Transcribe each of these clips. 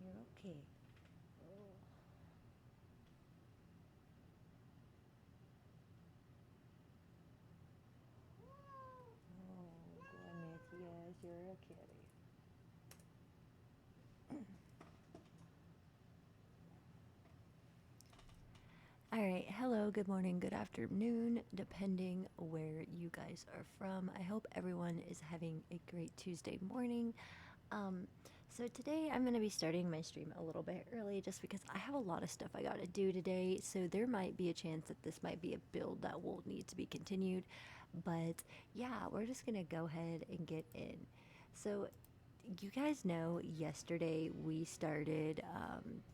You're okay. Oh, Gwyneth, yes, you're a kitty. All right, hello, good morning, good afternoon, depending where you guys are from. I hope everyone is having a great Tuesday morning. Um, so today I'm going to be starting my stream a little bit early just because I have a lot of stuff I got to do today. So there might be a chance that this might be a build that will need to be continued. But yeah, we're just going to go ahead and get in. So you guys know yesterday we started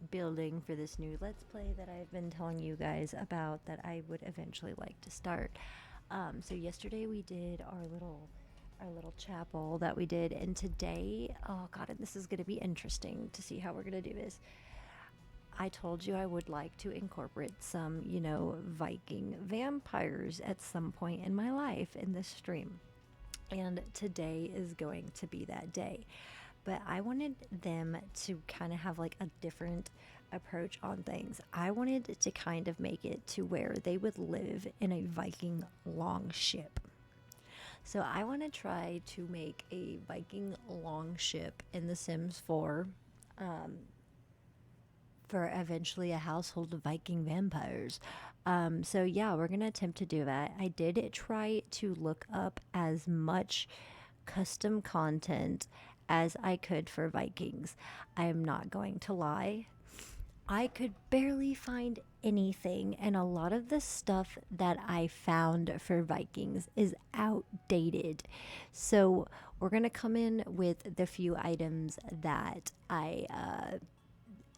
building for this new Let's Play that I've been telling you guys about that I would eventually like to start. So yesterday we did our little chapel that we did, and today, oh god, and this is going to be interesting to see how we're going to do this. I told you I would like to incorporate some, Viking vampires at some point in my life in this stream. And today is going to be that day. But I wanted them to kind of have like a different approach on things. I wanted to kind of make it to where they would live in a Viking longship. So I want to try to make a Viking longship in The Sims 4 for eventually a household of Viking vampires. So yeah, we're gonna attempt to do that. I did try to look up as much custom content as I could for Vikings. I am not going to lie. I could barely find anything, and a lot of the stuff that I found for Vikings is outdated. So, we're going to come in with the few items that I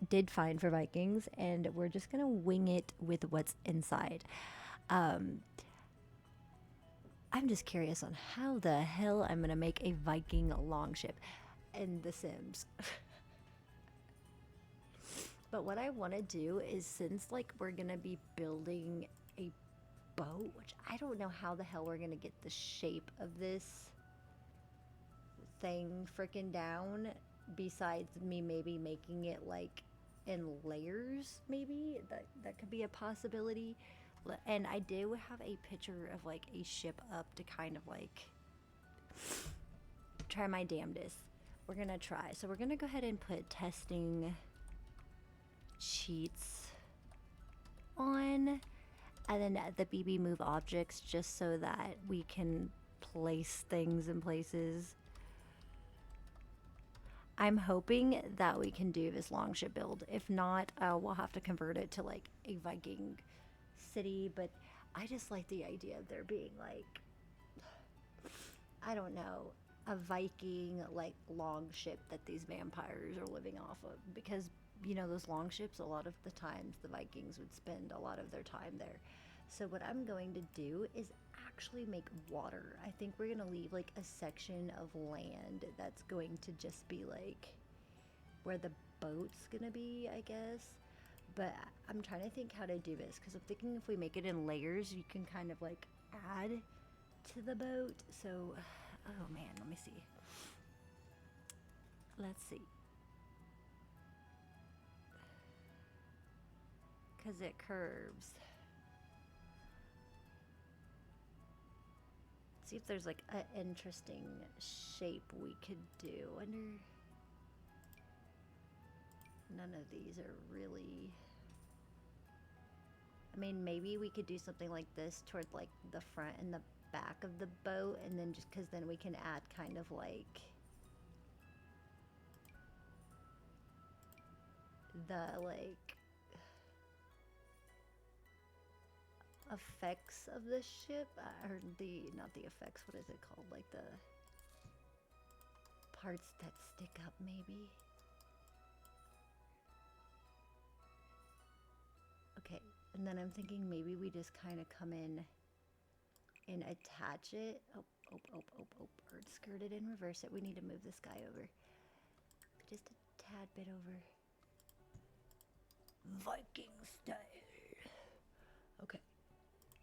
did find for Vikings, and we're just going to wing it with what's inside. Um, I'm just curious on how the hell I'm going to make a Viking longship in The Sims. But what I want to do is, since like we're going to be building a boat, which I don't know how the hell we're going to get the shape of this thing freaking down, besides me maybe making it like in layers. Maybe that could be a possibility. And I do have a picture of like a ship up to kind of like try my damnedest. We're gonna try. So we're gonna go ahead and put testing sheets on, and then the BB move objects, just so that we can place things in places. I'm hoping that we can do this longship build. If not, we'll have to convert it to like a Viking city. But I just like the idea of there being like, I don't know, a Viking like longship that these vampires are living off of. Because, those longships, a lot of the times the Vikings would spend a lot of their time there. So, what I'm going to do is actually make water. I think we're going to leave like a section of land that's going to just be like where the boat's going to be, I guess. But I'm trying to think how to do this, because I'm thinking if we make it in layers, you can kind of like add to the boat. So, oh man, let me see. Let's see. Because it curves. See if there's like an interesting shape we could do. Under none of these are really. I mean, maybe we could do something like this toward like the front and the back of the boat, and then just because then we can add kind of like the like effects of the ship, or the not the effects. What is it called? Like the parts that stick up, maybe. Okay, and then I'm thinking maybe we just kind of come in and attach it. Oh, oh, oh, oh, oh, bird skirted and reverse it. We need to move this guy over. Just a tad bit over. Viking style. Okay.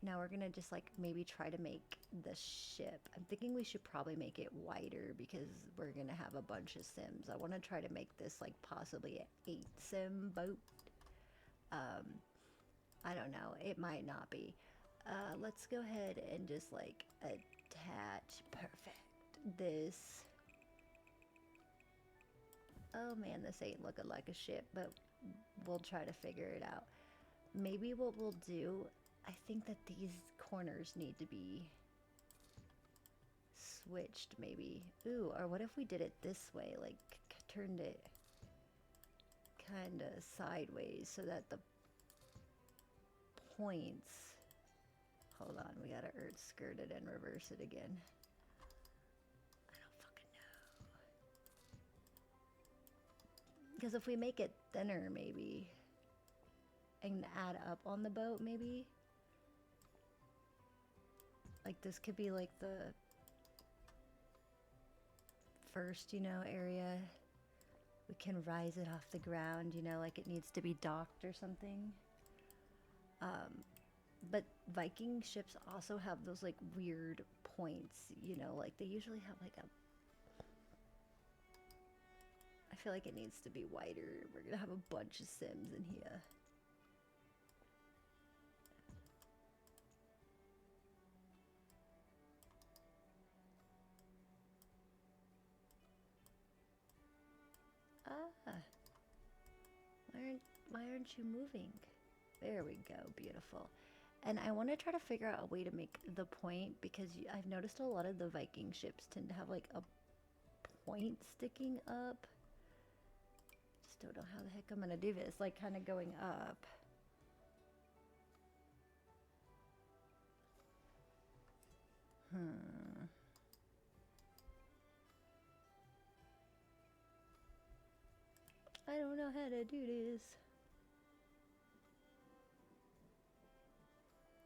Now we're gonna just like maybe try to make the ship. I'm thinking we should probably make it wider because we're gonna have a bunch of sims. I want to try to make this like possibly an 8 sim boat. Um, I don't know. It might not be. Let's go ahead and just like attach. Perfect. This. Oh man, this ain't looking like a ship, but we'll try to figure it out. Maybe what we'll do, I think that these corners need to be switched maybe. Ooh, or what if we did it this way, like turned it kind of sideways so that the points, hold on, we gotta earth skirt it and reverse it again. I don't fucking know. Because if we make it thinner maybe, and add up on the boat maybe, like this could be like the first, area. We can rise it off the ground, like it needs to be docked or something. But Viking ships also have those like weird points, like they usually have like a. I feel like it needs to be wider. We're gonna have a bunch of sims in here. Ah, why aren't you moving? There we go, beautiful. And I want to try to figure out a way to make the point because I've noticed a lot of the Viking ships tend to have like a point sticking up. Just don't know how the heck I'm gonna do this, like kind of going up. I don't know how to do this.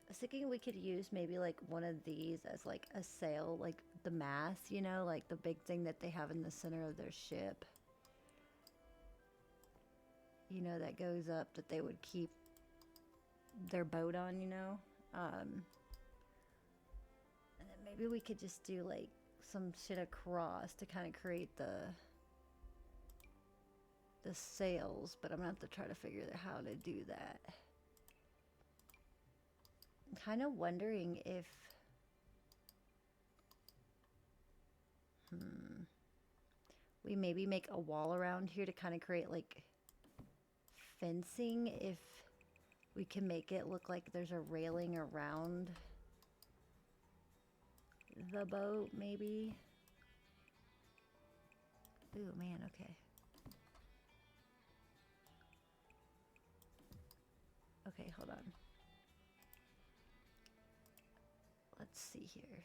I was thinking we could use maybe like one of these as like a sail, like the mast, like the big thing that they have in the center of their ship. That goes up that they would keep their boat on. And then maybe we could just do like some shit across to kind of create the sails, but I'm gonna have to try to figure out how to do that. I'm kind of wondering if we maybe make a wall around here to kind of create like fencing, if we can make it look like there's a railing around the boat maybe. Ooh man, okay. Okay, hold on. Let's see here.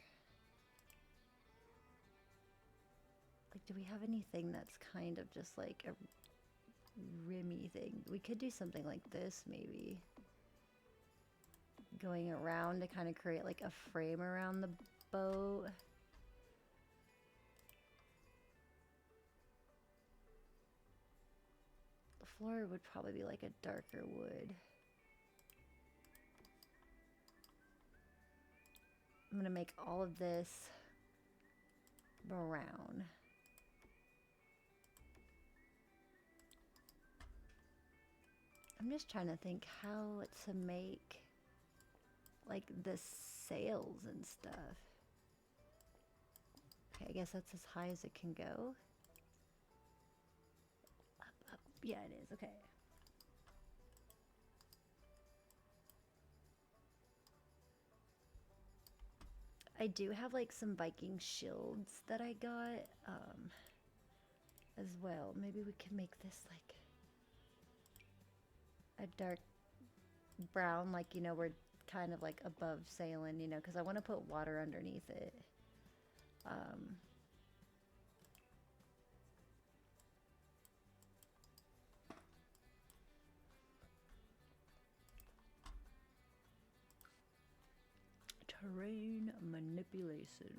Like, do we have anything that's kind of just like a rimmy thing? We could do something like this maybe. Going around to kind of create like a frame around the boat. The floor would probably be like a darker wood. I'm gonna make all of this brown. I'm just trying to think how to make like the sails and stuff. Okay, I guess that's as high as it can go. Up. Yeah, it is. Okay. I do have like some Viking shields that I got as well. Maybe we can make this like a dark brown, like, we're kind of like above sailing, because I want to put water underneath it. Terrain manipulation.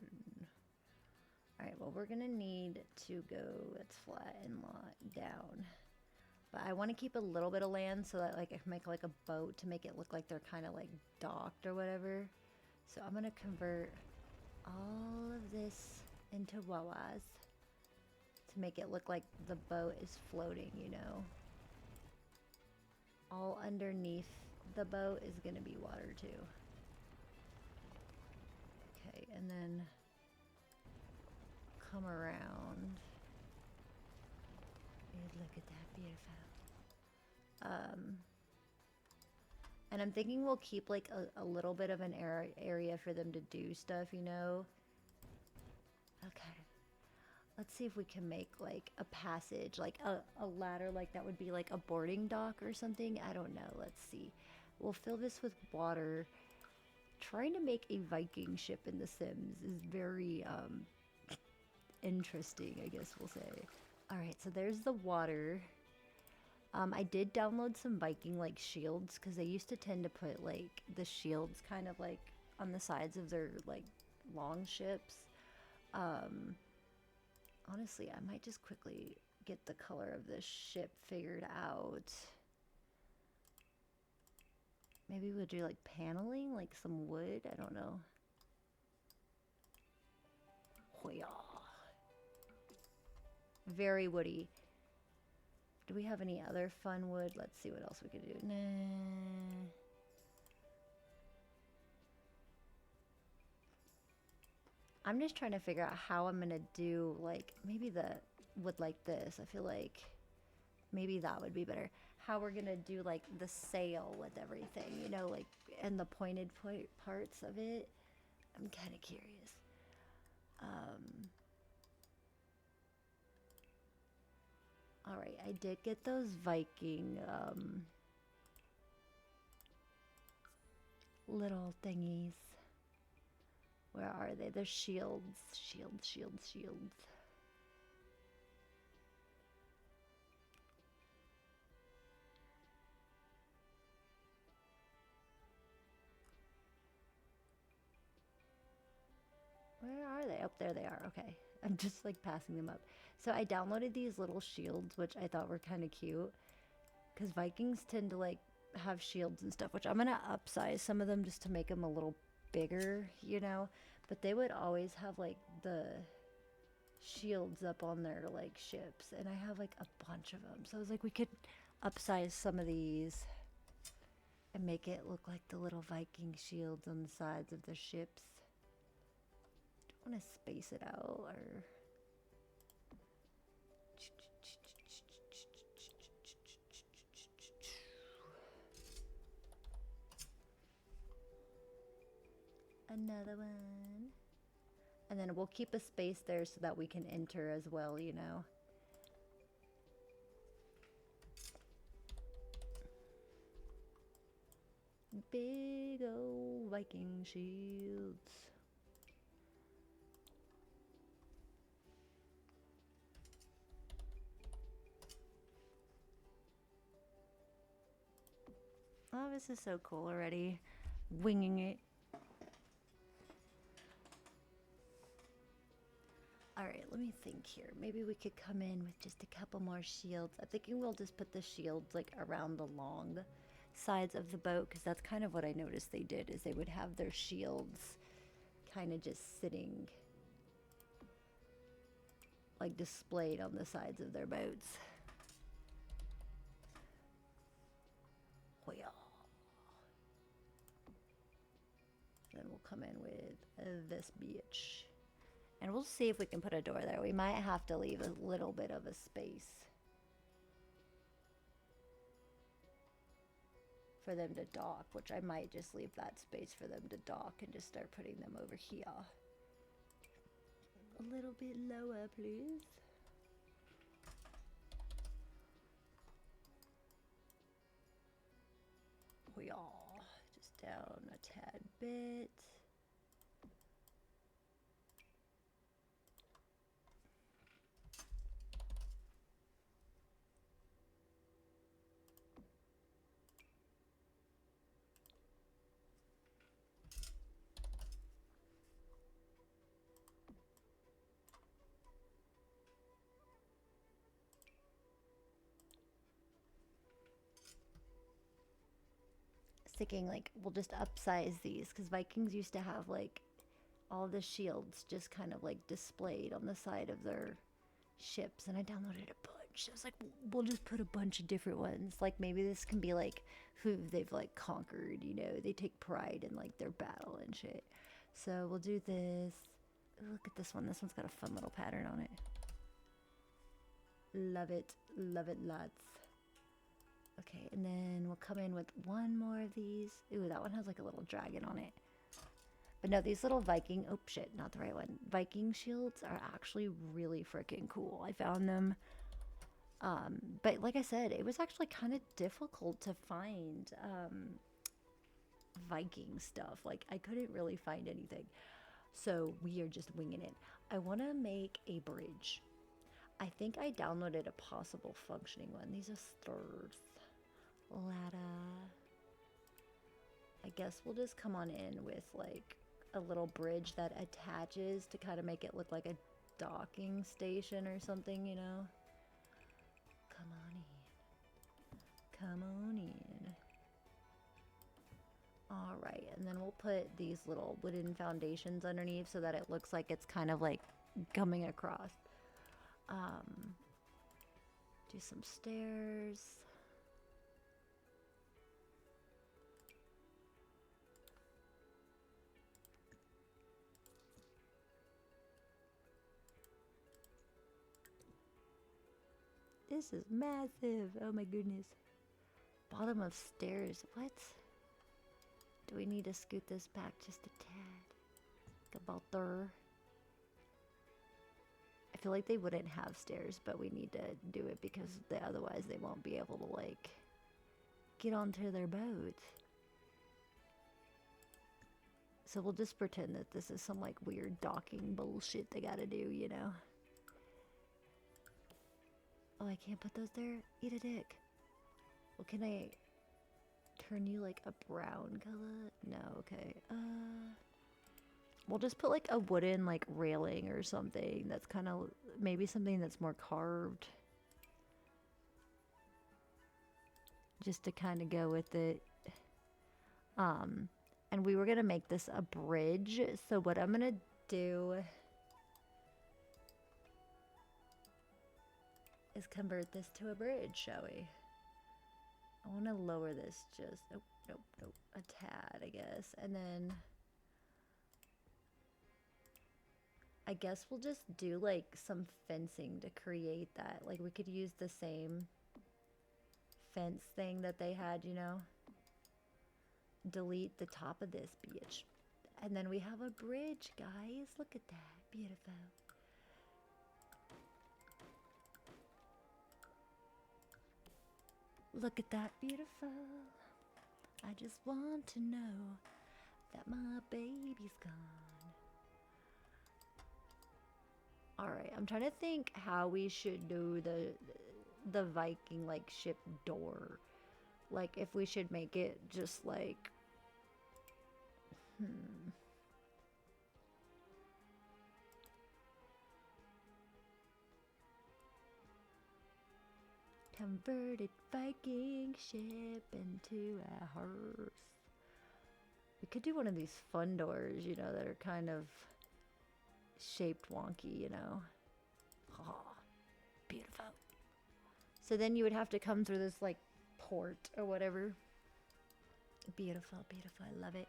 All right, well, we're gonna need to go, let's flat and lot down. But I want to keep a little bit of land so that like I can make like a boat to make it look like they're kind of like docked or whatever. So I'm gonna convert all of this into wawas to make it look like the boat is floating, you know. All underneath the boat is gonna be water too. Okay, and then come around. And look at that, beautiful. And I'm thinking we'll keep like a little bit of an area for them to do stuff, you know? Okay. Let's see if we can make like a passage, like a ladder, like that would be like a boarding dock or something. I don't know. Let's see. We'll fill this with water. Trying to make a Viking ship in The Sims is very interesting, I guess we'll say. All right, so there's the water. I did download some Viking like shields because they used to tend to put like the shields kind of like on the sides of their like long ships. Honestly, I might just quickly get the color of this ship figured out. Maybe we'll do like paneling, like some wood. I don't know. Very woody. Do we have any other fun wood? Let's see what else we could do. Nah. I'm just trying to figure out how I'm gonna do like maybe the wood like this. I feel like maybe that would be better. How we're gonna do like the sail with everything, you know, like and the pointed parts of it. I'm kind of curious. All right, I did get those Viking little thingies. Where are they? They're shields. Shields, shields, shields. Where are they? Oh, there they are. Okay. I'm just like passing them up. So I downloaded these little shields, which I thought were kind of cute. Because Vikings tend to like have shields and stuff, which I'm going to upsize some of them just to make them a little bigger, you know. But they would always have like the shields up on their like ships. And I have like a bunch of them. So I was like, we could upsize some of these and make it look like the little Viking shields on the sides of the ships. I want to space it out or another one, and then we'll keep a space there so that we can enter as well, you know. Big old Viking shields. Oh, this is so cool already. Winging it. Alright, let me think here. Maybe we could come in with just a couple more shields. I'm thinking we'll just put the shields like around the long sides of the boat because that's kind of what I noticed they did is they would have their shields kind of just sitting like displayed on the sides of their boats. Then we'll come in with this beach. And we'll see if we can put a door there. We might have to leave a little bit of a space for them to dock, which I might just leave that space for them to dock and just start putting them over here. A little bit lower, please. We are just down a tad bit. thinking like we'll just upsize these because Vikings used to have like all the shields just kind of like displayed on the side of their ships, and I downloaded a bunch. I was like, we'll just put a bunch of different ones. Like maybe this can be like who they've like conquered, you know, they take pride in like their battle and shit. So we'll do this. Ooh, look at this one. This one's got a fun little pattern on it. Love it. Love it lots. Okay, and then we'll come in with one more of these. Ooh, that one has like a little dragon on it. But no, these little Viking, oh shit, not the right one. Viking shields are actually really freaking cool. I found them. But like I said, it was actually kind of difficult to find Viking stuff. Like I couldn't really find anything. So we are just winging it. I want to make a bridge. I think I downloaded a possible functioning one. These are stairs. Ladder. I guess we'll just come on in with like a little bridge that attaches to kind of make it look like a docking station or something, you know? Come on in. Come on in. Alright, and then we'll put these little wooden foundations underneath so that it looks like it's kind of like coming across. Do some stairs. This is massive. Oh my goodness. Bottom of stairs. What? Do we need to scoot this back just a tad? Like about there. I feel like they wouldn't have stairs, but we need to do it because otherwise they won't be able to like get onto their boat. So we'll just pretend that this is some like weird docking bullshit they gotta do, you know? Oh, I can't put those there? Eat a dick. Well, can I turn you like a brown color? No, okay. We'll just put like a wooden like railing or something that's kind of maybe something that's more carved. Just to kind of go with it. And we were gonna make this a bridge. So what I'm gonna do is convert this to a bridge, shall we? I want to lower this just, oh, nope, nope, a tad, I guess. And then I guess we'll just do like some fencing to create that. Like we could use the same fence thing that they had, you know? Delete the top of this bitch. And then we have a bridge, guys. Look at that. Beautiful. Look at that, beautiful. I just want to know that my baby's gone. Alright, I'm trying to think how we should do the Viking like ship door. Like if we should make it just like converted Viking ship into a hearse. We could do one of these fun doors, you know, that are kind of shaped wonky, you know. Oh, beautiful. So then you would have to come through this like port or whatever. Beautiful, beautiful. I love it.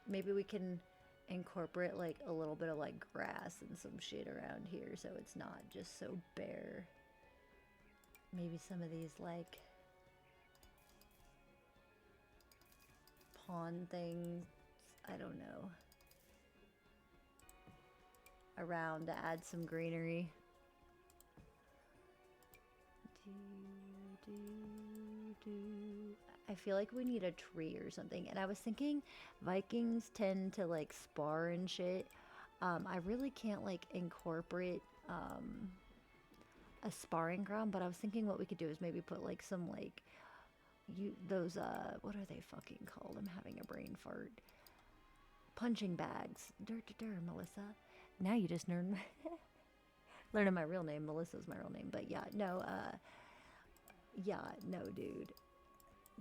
Maybe we can incorporate like a little bit of like grass and some shit around here so it's not just so bare. Maybe some of these like pond things, I don't know, around to add some greenery. I feel like we need a tree or something. And I was thinking Vikings tend to like spar and shit. I really can't like incorporate a sparring ground, but I was thinking what we could do is maybe put like some like those what are they fucking called? I'm having a brain fart. Punching bags. Melissa. Now you just learning my real name. Melissa's my real name, but yeah, no, yeah, no, dude.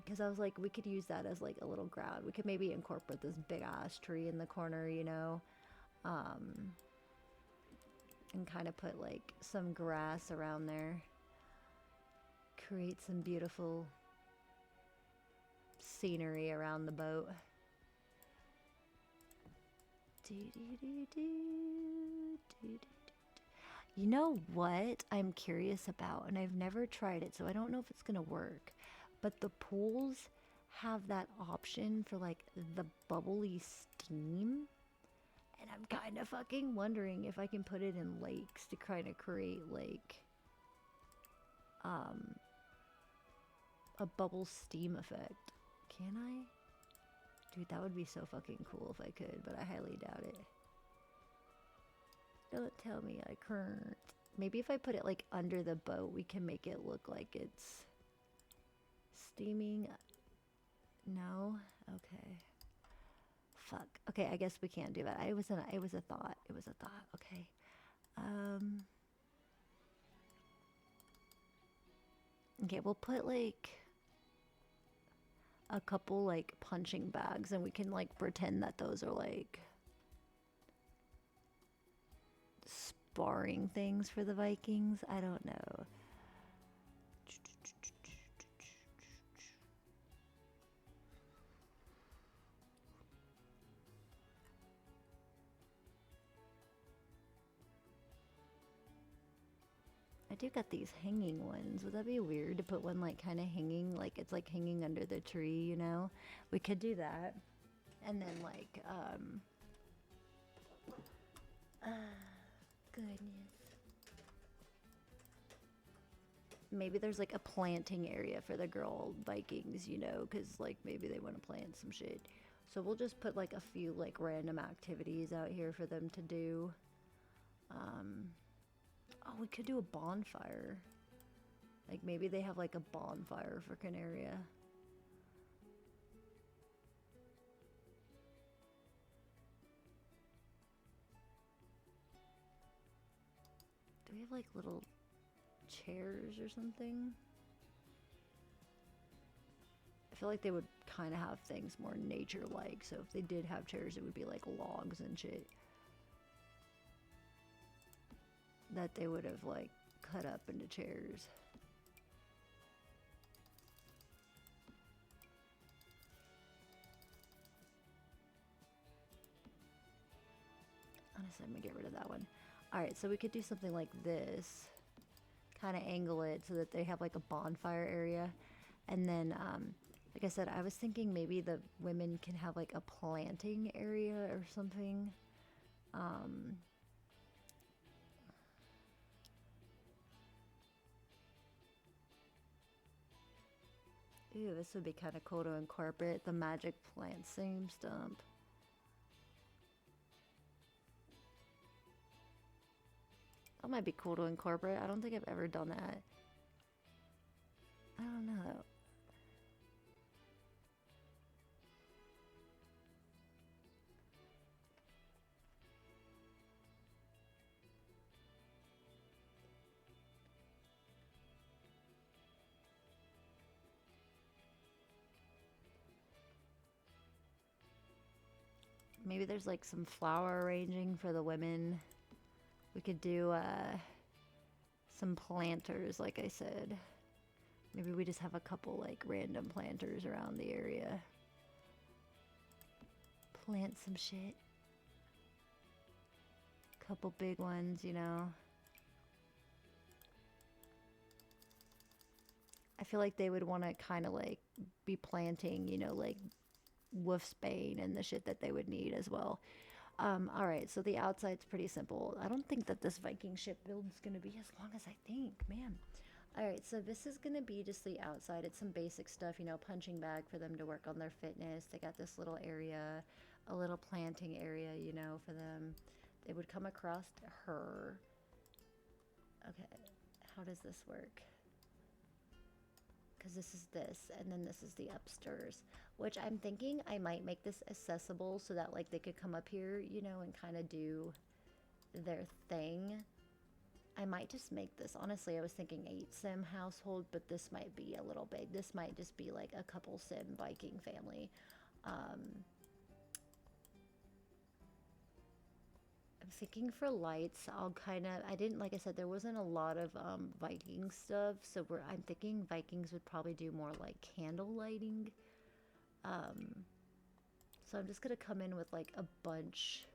because I was like, we could use that as like a little ground. We could maybe incorporate this big ass tree in the corner, you know, and kind of put like some grass around there. Create some beautiful scenery around the boat. You know what I'm curious about, and I've never tried it, so I don't know if it's gonna work. But the pools have that option for like the bubbly steam, and I'm kind of fucking wondering if I can put it in lakes to kind of create like um a bubble steam effect. Can I? Dude, that would be so fucking cool if I could, but I highly doubt it. Don't tell me I can't. Maybe if I put it like under the boat, we can make it look like it's steaming. No? Okay. Fuck. Okay, I guess we can't do that. It was a thought. It was a thought. Okay. Okay, we'll put like a couple like punching bags and we can like pretend that those are like sparring things for the Vikings. I don't know. I do got these hanging ones. Would that be weird to put one like kind of hanging, like it's like hanging under the tree, you know? We could do that. And then like, goodness. Maybe there's like a planting area for the girl Vikings, you know, because like maybe they want to plant some shit. So we'll just put like a few like random activities out here for them to do. Oh, we could do a bonfire. Like maybe they have like a bonfire for Canaria. Do we have like little chairs or something? I feel like they would kind of have things more nature-like. So if they did have chairs, it would be like logs and shit that they would have like cut up into chairs. Honestly, I'm gonna get rid of that one. All right, so we could do something like this, kind of angle it so that they have like a bonfire area, and then like I said, I was thinking maybe the women can have like a planting area or something. Ooh, this would be kind of cool to incorporate the magic plant seam stump. That might be cool to incorporate. I don't think I've ever done that. I don't know. Maybe there's like some flower arranging for the women. We could do some planters, like I said. Maybe we just have a couple like random planters around the area. Plant some shit. Couple big ones, you know. I feel like they would want to kind of like be planting, you know, like wolfsbane and the shit that they would need as well. All right, so the outside's pretty simple. I don't think that this Viking ship build's gonna be as long as I think, man. All right, so this is gonna be just the outside. It's some basic stuff, you know, punching bag for them to work on their fitness. They got this little area, a little planting area, you know, for them. They would come across to her. Okay, how does this work? Because this is this, and then this is the upstairs, which I'm thinking I might make this accessible so that like they could come up here, you know, and kind of do their thing I might just make this. Honestly, I was thinking 8 sim household, but this might be a little big. This might just be like a couple sim Viking family. Um, I'm thinking for lights, I'll kind of, I didn't, like I said, there wasn't a lot of Viking stuff, so I'm thinking Vikings would probably do more like candle lighting. Um, so I'm just gonna come in with like a bunch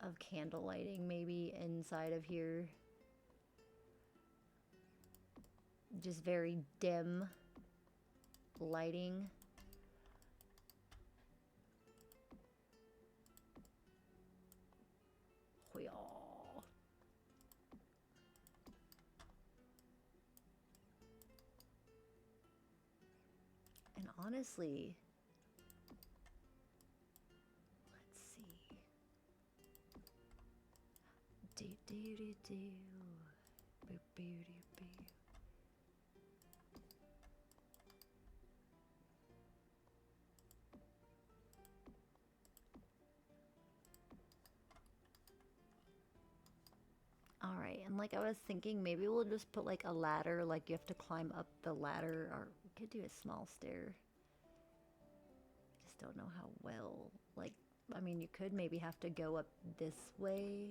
of candle lighting, maybe inside of here. Just very dim lighting. And honestly, let's see. Do do do do. Boo boo doo boo. All right, and like I was thinking, maybe we'll just put like a ladder, like you have to climb up the ladder, or we could do a small stair. I just don't know how well. Like, I mean, you could maybe have to go up this way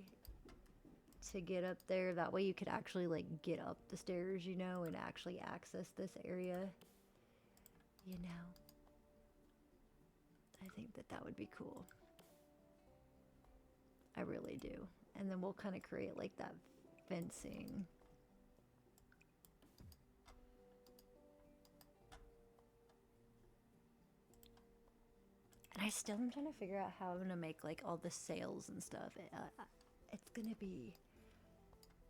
to get up there. That way you could actually like get up the stairs, you know, and actually access this area, you know. I think that that would be cool. I really do. And then we'll kind of create like that fencing. And I still am trying to figure out how I'm gonna make like all the sails and stuff. It's gonna be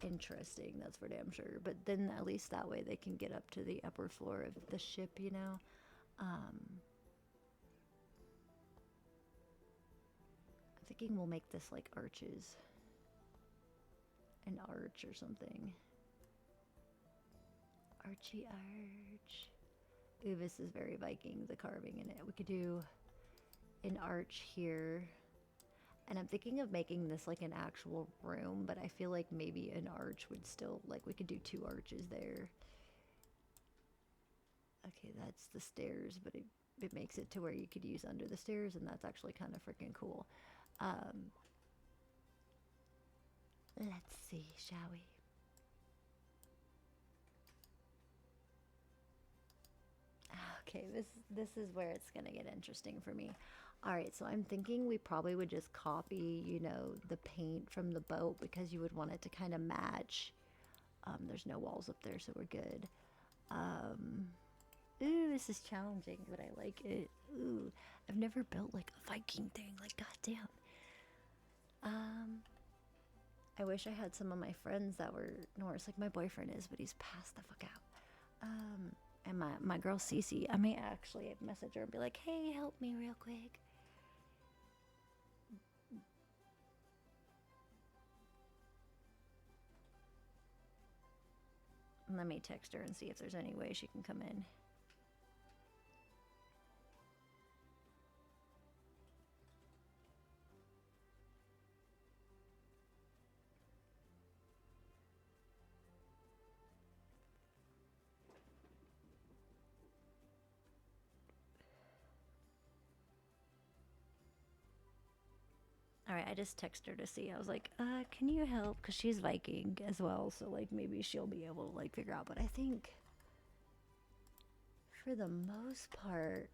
interesting, that's for damn sure. But then at least that way they can get up to the upper floor of the ship, you know. I'm thinking we'll make this like arches, an arch or something. Archy arch. Ooh, this is very Viking, the carving in it. We could do an arch here. And I'm thinking of making this like an actual room, but I feel like maybe an arch would still, like we could do 2 arches there. Okay, that's the stairs, but it makes it to where you could use under the stairs, and that's actually kind of freaking cool. Um, let's see, shall we? Okay, this is where it's gonna get interesting for me. All right, so I'm thinking we probably would just copy, you know, the paint from the boat because you would want it to kind of match. There's no walls up there, so we're good. Um, ooh, this is challenging, but I like it. Ooh, I've never built like a Viking thing. Like, goddamn. I wish I had some of my friends that were Norse, like my boyfriend is, but he's passed the fuck out. And my girl Cece, I may actually message her and be like, hey, help me real quick. Let me text her and see if there's any way she can come in. All right, I just texted her to see. I was like, can you help? Because she's Viking as well, so like maybe she'll be able to like figure out. But I think for the most part,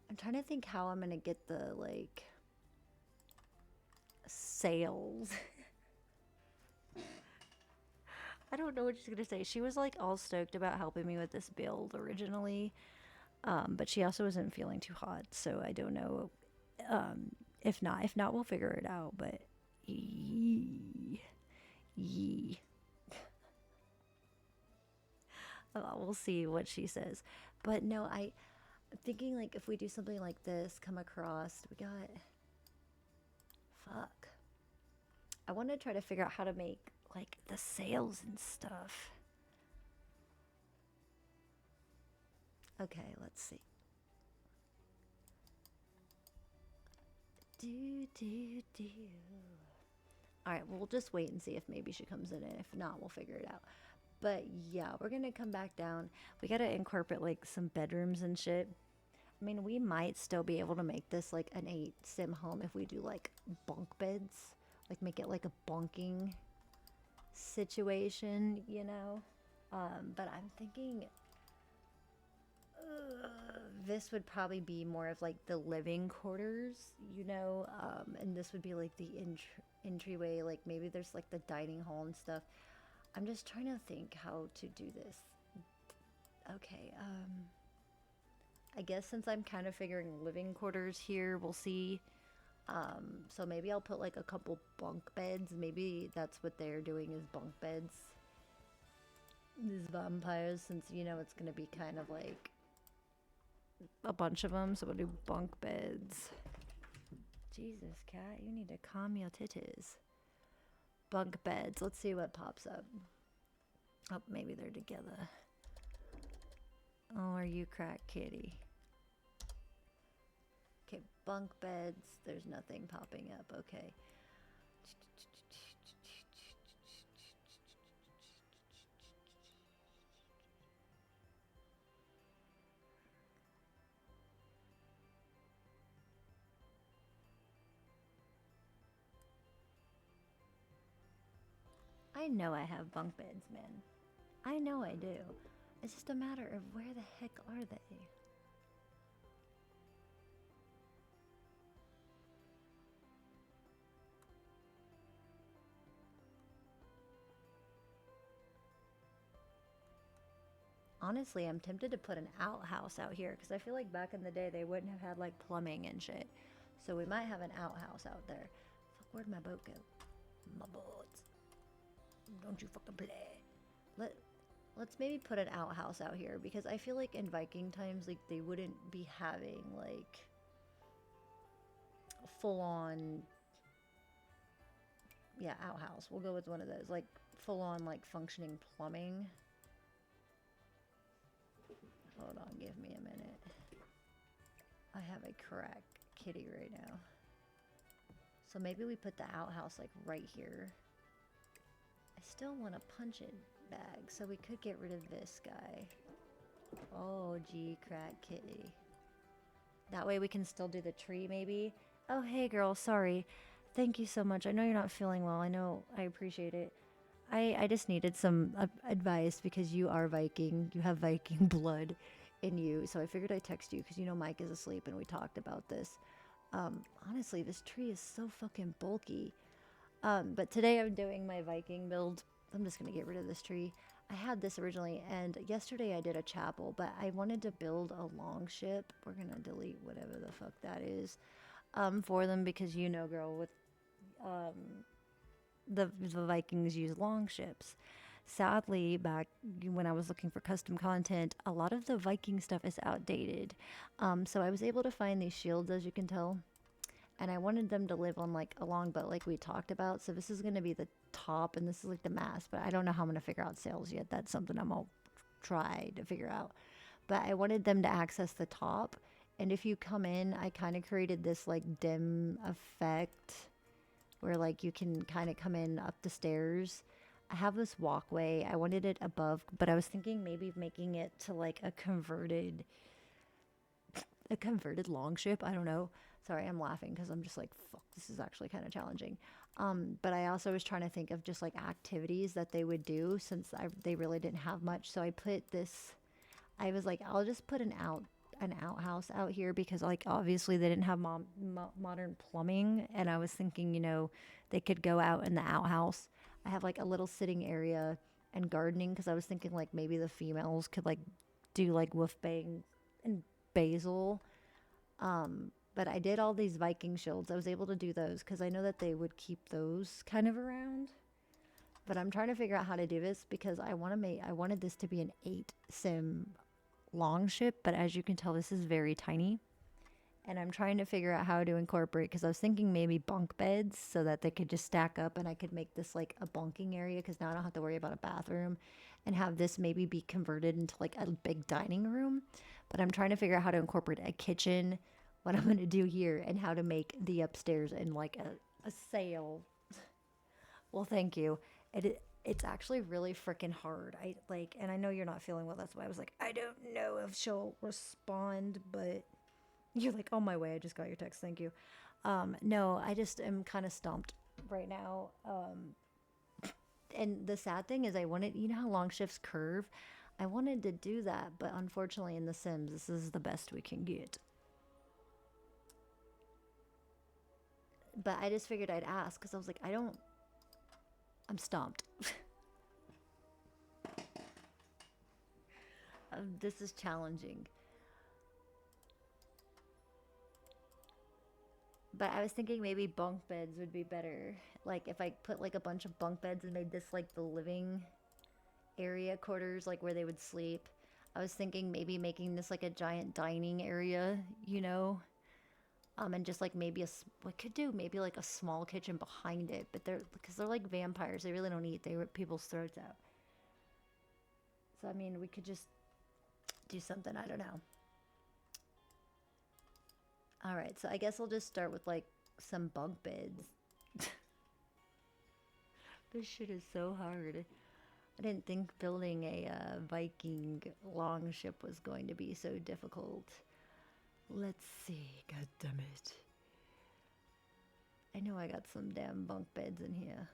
I'm trying to think how I'm gonna get the like sails. I don't know what she's gonna say. She was like all stoked about helping me with this build originally, but she also wasn't feeling too hot, so I don't know. If not, we'll figure it out. But yee, yee. We'll see what she says. But no, I'm thinking like if we do something like this, come across, we got. Fuck. I want to try to figure out how to make like the sails and stuff. Okay, let's see. Do do do. All right, we'll just wait and see if maybe she comes in, and if not, we'll figure it out. But yeah, we're gonna come back down. We gotta incorporate like some bedrooms and shit. I mean, we might still be able to make this like an 8 sim home if we do like bunk beds, like make it like a bunking situation, you know? But I'm thinking this would probably be more of like the living quarters, you know? And this would be like the entryway, like maybe there's like the dining hall and stuff. I'm just trying to think how to do this. Okay, I guess since I'm kind of figuring living quarters here, we'll see. So maybe I'll put like a couple bunk beds. Maybe that's what they're doing is bunk beds. These vampires, since you know it's gonna be kind of like a bunch of them, so we'll do bunk beds. Jesus, cat, you need to calm your titties. Bunk beds. Let's see what pops up. Oh, maybe they're together. Oh, are you crack kitty? Okay, bunk beds. There's nothing popping up. Okay. I know I have bunk beds, man. I know I do. It's just a matter of where the heck are they? Honestly, I'm tempted to put an outhouse out here because I feel like back in the day they wouldn't have had like plumbing and shit. So we might have an outhouse out there. Fuck, where'd my boat go? My boat. Don't you fucking play. Let's maybe put an outhouse out here because I feel like in Viking times like they wouldn't be having like full on, yeah, outhouse. We'll go with one of those like full on like functioning plumbing. Hold on, give me a minute. I have a crack kitty right now. So maybe we put the outhouse like right here. I still want a punch-in bag, so we could get rid of this guy. Oh, gee, crack kitty. That way we can still do the tree maybe. Oh, hey girl, sorry. Thank you so much. I know you're not feeling well. I know, I appreciate it. I just needed some advice because you are Viking. You have Viking blood in you. So I figured I'd text you because you know Mike is asleep and we talked about this. Honestly, this tree is so fucking bulky. But today I'm doing my Viking build. I'm just going to get rid of this tree. I had this originally, and yesterday I did a chapel, but I wanted to build a long ship. We're going to delete whatever the fuck that is for them because you know, girl, with the Vikings use long ships. Sadly, back when I was looking for custom content, a lot of the Viking stuff is outdated. So I was able to find these shields, as you can tell, and I wanted them to live on like a long boat like we talked about. So this is going to be the top and this is like the mast, but I don't know how I'm going to figure out sails yet. That's something I'm going to try to figure out. But I wanted them to access the top. And if you come in, I kind of created this like dim effect where like you can kind of come in up the stairs. I have this walkway. I wanted it above, but I was thinking maybe making it to like a converted longship. I don't know. Sorry, I'm laughing because I'm just like, fuck, this is actually kind of challenging. But I also was trying to think of just like activities that they would do since they really didn't have much. So I put this, I was like, I'll just put an outhouse out here because like obviously they didn't have modern plumbing. And I was thinking, you know, they could go out in the outhouse. I have like a little sitting area and gardening because I was thinking like maybe the females could like do like wolf bang and basil. But I did all these Viking shields. I was able to do those because I know that they would keep those kind of around. But I'm trying to figure out how to do this because I wanted this to be an 8 sim long ship, but as you can tell, this is very tiny. And I'm trying to figure out how to incorporate because I was thinking maybe bunk beds so that they could just stack up and I could make this like a bunking area because now I don't have to worry about a bathroom and have this maybe be converted into like a big dining room. But I'm trying to figure out how to incorporate a kitchen, what I'm going to do here, and how to make the upstairs and like a sail. Well, thank you. It's actually really freaking hard. I like, and I know you're not feeling well. That's why I was like, I don't know if she'll respond, but you're like on my way. I just got your text. Thank you. No, I just am kind of stumped right now. And the sad thing is, I wanted, you know how long shifts curve? I wanted to do that, but unfortunately, in The Sims, this is the best we can get. But I just figured I'd ask because I was like, I don't, I'm stumped. This is challenging. But I was thinking maybe bunk beds would be better. Like if I put like a bunch of bunk beds and made this like the living area quarters, like where they would sleep. I was thinking maybe making this like a giant dining area, you know, and just like maybe what could do maybe like a small kitchen behind it. But they're because they're like vampires, they really don't eat. They rip people's throats out. So I mean, we could just do something. I don't know. All right, so I guess I'll just start with like some bunk beds. This shit is so hard. I didn't think building a Viking longship was going to be so difficult. Let's see. God damn it. I know I got some damn bunk beds in here.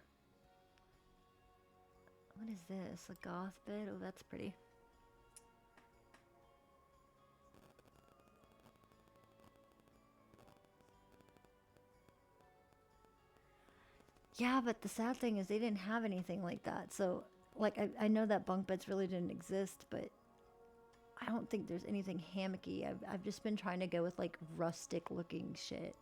What is this? A goth bed? Oh, that's pretty. Yeah, but the sad thing is they didn't have anything like that. So, like, I know that bunk beds really didn't exist, but I don't think there's anything hammocky. I've just been trying to go with, like, rustic looking shit.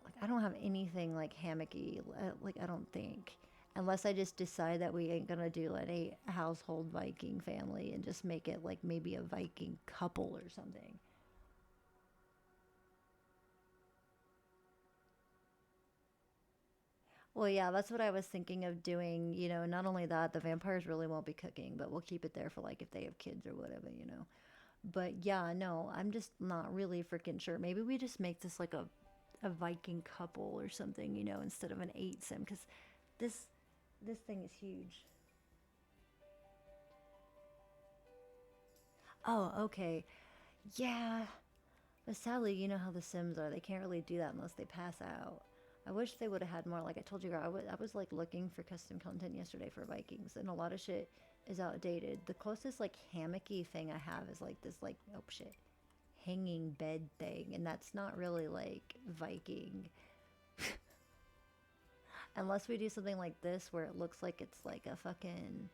Like, I don't have anything, like, hammocky. Like, I don't think. Unless I just decide that we ain't gonna do, like, a household Viking family and just make it, like, maybe a Viking couple or something. Well, yeah, that's what I was thinking of doing. You know, not only that, the vampires really won't be cooking, but we'll keep it there for like if they have kids or whatever, you know. But yeah, no, I'm just not really freaking sure. Maybe we just make this like a Viking couple or something, you know, instead of an 8 sim because this this thing is huge. Oh, okay. Yeah, but sadly, you know how the Sims are. They can't really do that unless they pass out. I wish they would have had more. Like I told you, I was like looking for custom content yesterday for Vikings, and a lot of shit is outdated. The closest like hammocky thing I have is like this like oh shit hanging bed thing, and that's not really like Viking. Unless we do something like this where it looks like it's like a fucking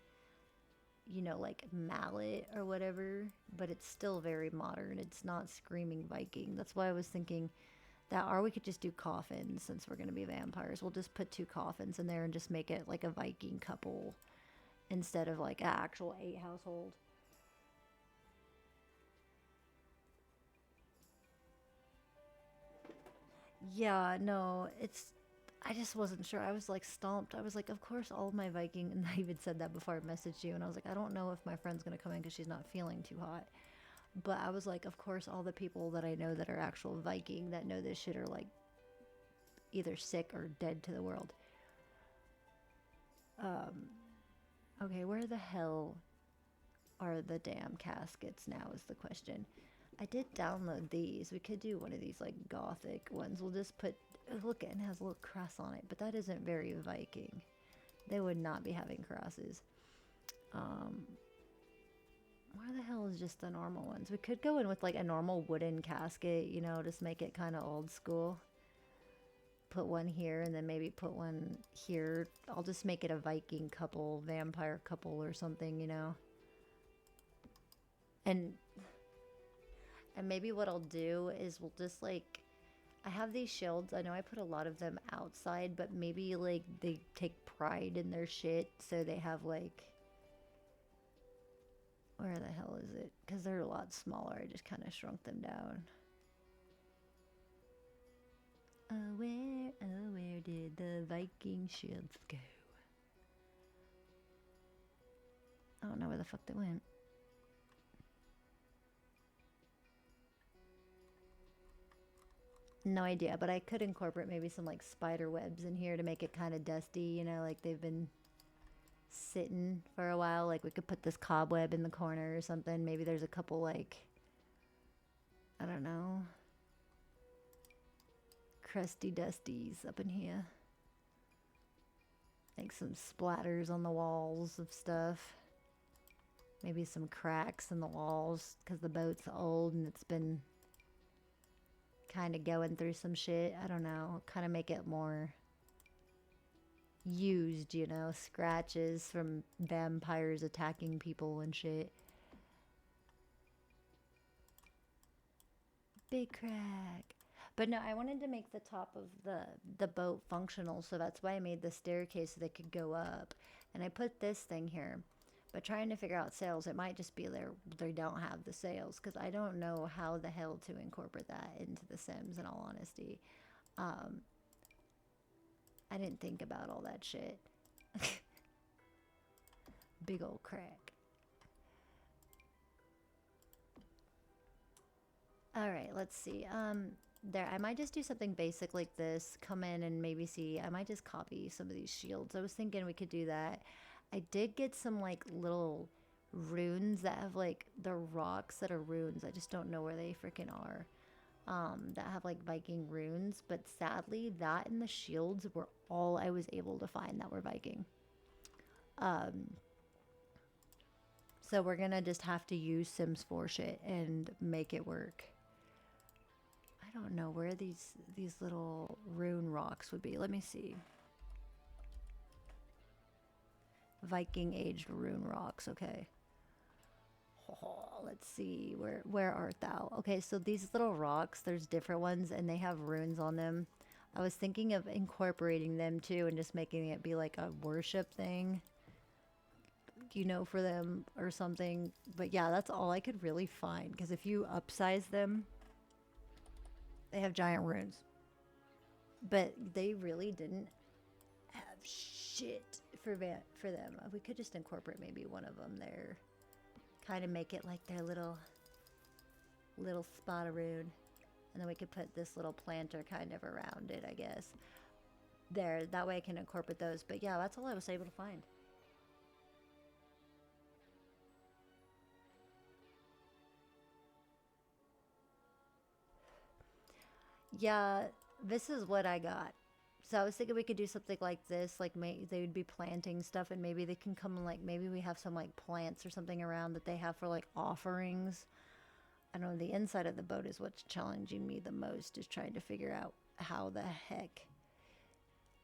you know like mallet or whatever, but it's still very modern. It's not screaming Viking. That's why I was thinking that, or we could just do coffins since we're gonna be vampires. We'll just put two coffins in there and just make it like a Viking couple instead of like an actual 8 household. Yeah, no, it's. I just wasn't sure. I was like stumped. I was like, of course, all of my Viking, and I even said that before I messaged you, and I was like, I don't know if my friend's gonna come in because she's not feeling too hot. But I was like, of course, all the people that I know that are actual Viking that know this shit are like either sick or dead to the world. Okay, where the hell are the damn caskets now is the question. I did download these. We could do one of these like gothic ones. We'll just put look, it has a little cross on it, but that isn't very Viking. They would not be having crosses. Um, where the hell is just the normal ones? We could go in with like a normal wooden casket, you know, just make it kind of old school. Put one here and then maybe put one here. I'll just make it a Viking couple, vampire couple or something, you know. And and maybe what I'll do is we'll just like I have these shields. I know I put a lot of them outside, but maybe like they take pride in their shit, so they have like where the hell is it? Because they're a lot smaller. I just kind of shrunk them down. Oh, where did the Viking shields go? I don't know where the fuck they went. No idea, but I could incorporate maybe some like spider webs in here to make it kind of dusty, you know, like they've been sitting for a while. Like we could put this cobweb in the corner or something. Maybe there's a couple like, I don't know, crusty dusties up in here. Like some splatters on the walls of stuff. Maybe some cracks in the walls because the boat's old and it's been kind of going through some shit. I don't know. Kind of make it more used, you know, scratches from vampires attacking people and shit. Big crack. But no, I wanted to make the top of the boat functional, so that's why I made the staircase so they could go up. And I put this thing here. But trying to figure out sails, it might just be they don't have the sails because I don't know how the hell to incorporate that into the Sims. In all honesty, I didn't think about all that shit. Big old crack. All right, let's see. There, I might just do something basic like this. Come in and maybe see. I might just copy some of these shields. I was thinking we could do that. I did get some like little runes that have like the rocks that are runes. I just don't know where they freaking are. That have like Viking runes, but sadly, that and the shields were all I was able to find that were Viking. Um, so we're gonna just have to use Sims 4 shit and make it work. I don't know where these little rune rocks would be. Let me see. Viking aged rune rocks. Okay. Oh, let's see. Where art thou? Okay, so these little rocks, there's different ones and they have runes on them. I was thinking of incorporating them too and just making it be like a worship thing, you know, for them or something. But yeah, that's all I could really find because if you upsize them, they have giant runes. But they really didn't have shit for them. We could just incorporate maybe one of them there. Kind of make it like their little spot of rune. And then we could put this little planter kind of around it, I guess. There, that way I can incorporate those. But yeah, that's all I was able to find. Yeah, this is what I got. So I was thinking we could do something like this, like they would be planting stuff and maybe they can come and like, maybe we have some like plants or something around that they have for like offerings. I don't know, the inside of the boat is what's challenging me the most, is trying to figure out how the heck.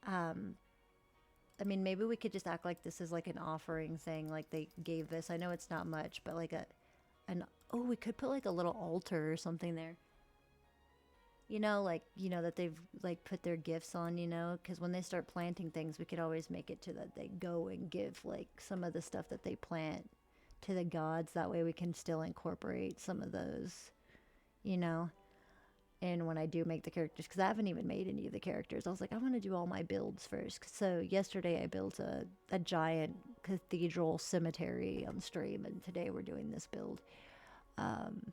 Um, I mean, maybe we could just act like this is like an offering thing, like they gave this. I know it's not much, but like oh, we could put like a little altar or something there. You know, like, you know, that they've like put their gifts on, you know, because when they start planting things, we could always make it to that they go and give like some of the stuff that they plant to the gods. That way we can still incorporate some of those, you know. And when I do make the characters, because I haven't even made any of the characters, I was like, I want to do all my builds first. So yesterday I built a giant cathedral cemetery on stream, and today we're doing this build. Um,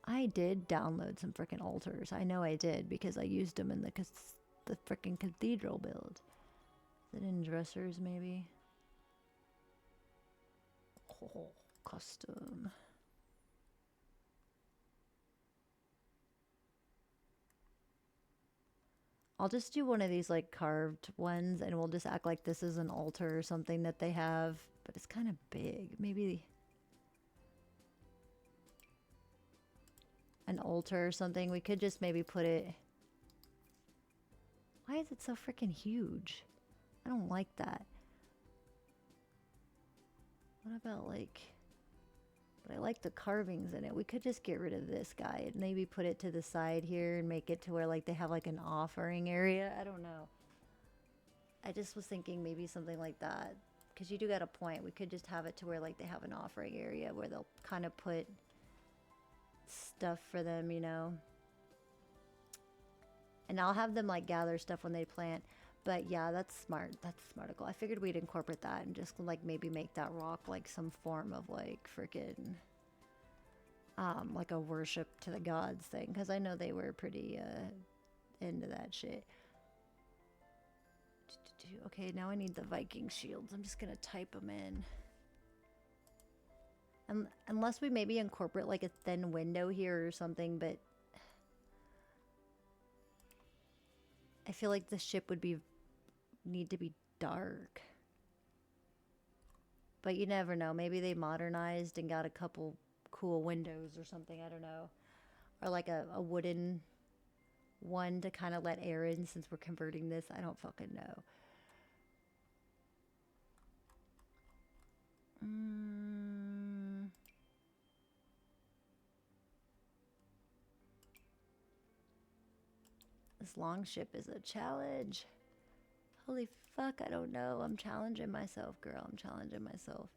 I did download some freaking altars. I know I did because I used them in the freaking cathedral build. Is it in dressers maybe? Oh, custom. I'll just do one of these like carved ones and we'll just act like this is an altar or something that they have, but it's kind of big. Maybe an altar or something. We could just maybe put it. Why is it so freaking huge? I don't like that. What about like, but I like the carvings in it. We could just get rid of this guy and maybe put it to the side here and make it to where like they have like an offering area. I don't know. I just was thinking maybe something like that. Because you do got a point. We could just have it to where like they have an offering area where they'll kind of put stuff for them, you know. And I'll have them like gather stuff when they plant. But yeah, that's smart. That's smarticle. I figured we'd incorporate that and just like maybe make that rock like some form of like freaking like a worship to the gods thing, because I know they were pretty into that shit. Okay, now I need the Viking shields. I'm just gonna type them in. Unless we maybe incorporate like a thin window here or something, but I feel like the ship would need to be dark. But you never know. Maybe they modernized and got a couple cool windows or something. I don't know. Or like a wooden one to kind of let air in since we're converting this. I don't fucking know. This long ship is a challenge. Holy fuck, I don't know. I'm challenging myself, girl. I'm challenging myself.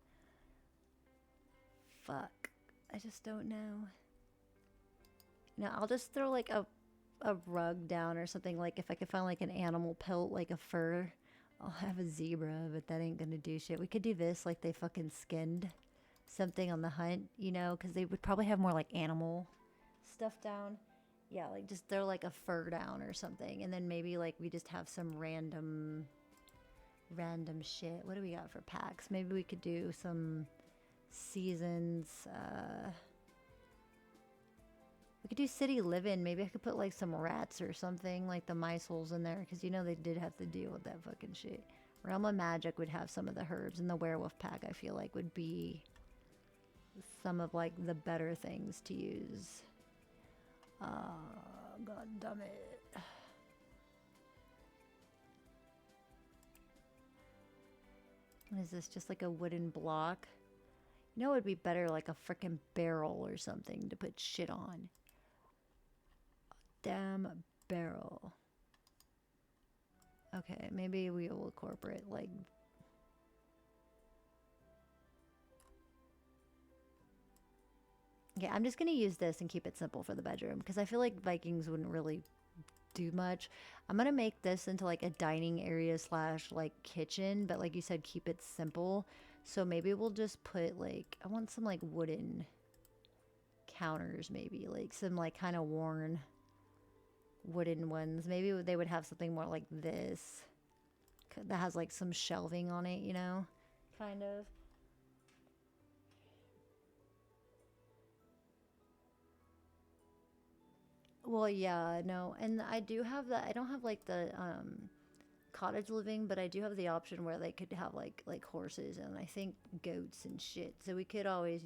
Fuck. I just don't know. I'll just throw like a rug down or something. Like if I could find like an animal pelt, like a fur, I'll have a zebra, but that ain't gonna do shit. We could do this like they fucking skinned something on the hunt, because they would probably have more like animal stuff down. Yeah, like just throw like a fur down or something, and then maybe like we just have some random shit. What do we got for packs? Maybe we could do some seasons. We could do city living. Maybe I could put like some rats or something, like the mice holes in there, because they did have to deal with that fucking shit. Realm of Magic would have some of the herbs, and the werewolf pack I feel like would be some of like the better things to use. God damn it. What is this? Just like a wooden block? It would be better like a freaking barrel or something to put shit on. A damn barrel. Okay, maybe we will incorporate like... Okay, I'm just going to use this and keep it simple for the bedroom, because I feel like Vikings wouldn't really do much. I'm going to make this into like a dining area / like kitchen, but like you said, keep it simple. So maybe we'll just put like, I want some like wooden counters, maybe like some like kind of worn wooden ones. Maybe they would have something more like this that has like some shelving on it, kind of. Well, yeah, no, and I do have that. I don't have like the cottage living, but I do have the option where they could have like horses and I think goats and shit. So we could always,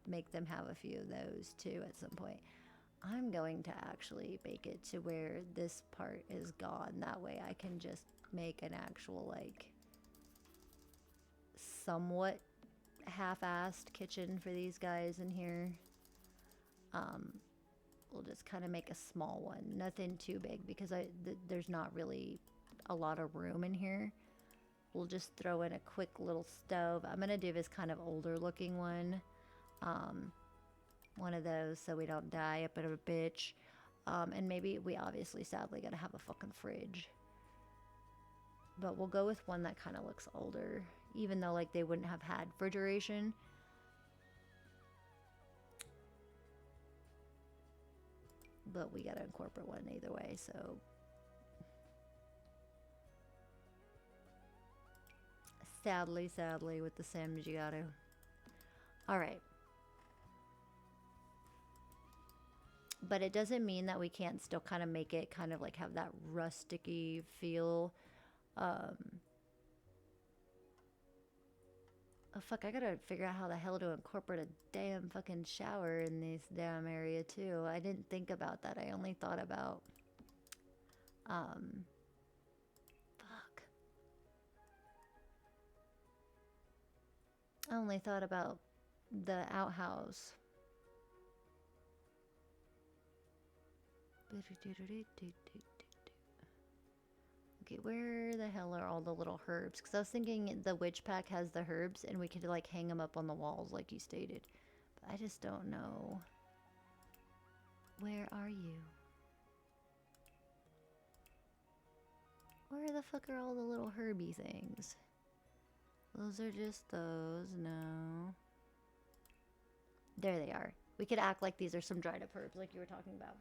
make them have a few of those too at some point. I'm going to actually make it to where this part is gone. That way I can just make an actual like somewhat half-assed kitchen for these guys in here. We'll just kind of make a small one, nothing too big, because there's not really a lot of room in here. We'll just throw in a quick little stove. I'm gonna do this kind of older looking one, one of those, so we don't die up at a bitch. And maybe we obviously sadly gotta have a fucking fridge, but we'll go with one that kind of looks older, even though like they wouldn't have had refrigeration. But we gotta incorporate one either way, so. Sadly, with the Sims, you gotta. Alright. But it doesn't mean that we can't still kind of make it kind of like have that rusticy feel. Oh fuck, I gotta figure out how the hell to incorporate a damn fucking shower in this damn area too. I didn't think about that. I only thought about fuck. I only thought about the outhouse. Okay, where the hell are all the little herbs? Because I was thinking the witch pack has the herbs and we could like hang them up on the walls like you stated. But I just don't know. Where are you? Where the fuck are all the little herby things? Those are just those. No. There they are. We could act like these are some dried up herbs, like you were talking about.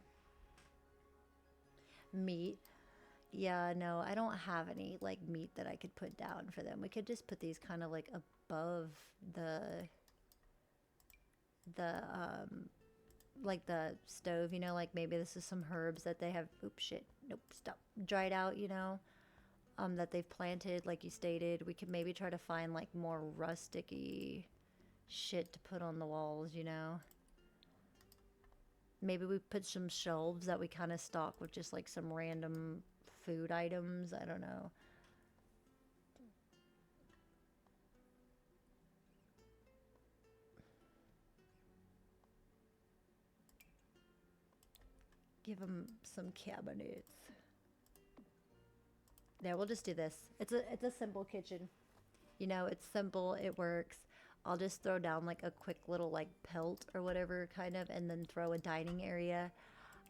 Meat. Yeah, no, I don't have any like meat that I could put down for them. We could just put these kind of like above the the like the stove, like maybe this is some herbs that they have, oops, shit, nope, stop, dried out, that they've planted, like you stated. We could maybe try to find like more rusticy shit to put on the walls. Maybe we put some shelves that we kind of stock with just like some random food items. I don't know. Give them some cabinets. Yeah, we'll just do this. It's a simple kitchen. It's simple, it works. I'll just throw down like a quick little like pelt or whatever kind of, and then throw a dining area.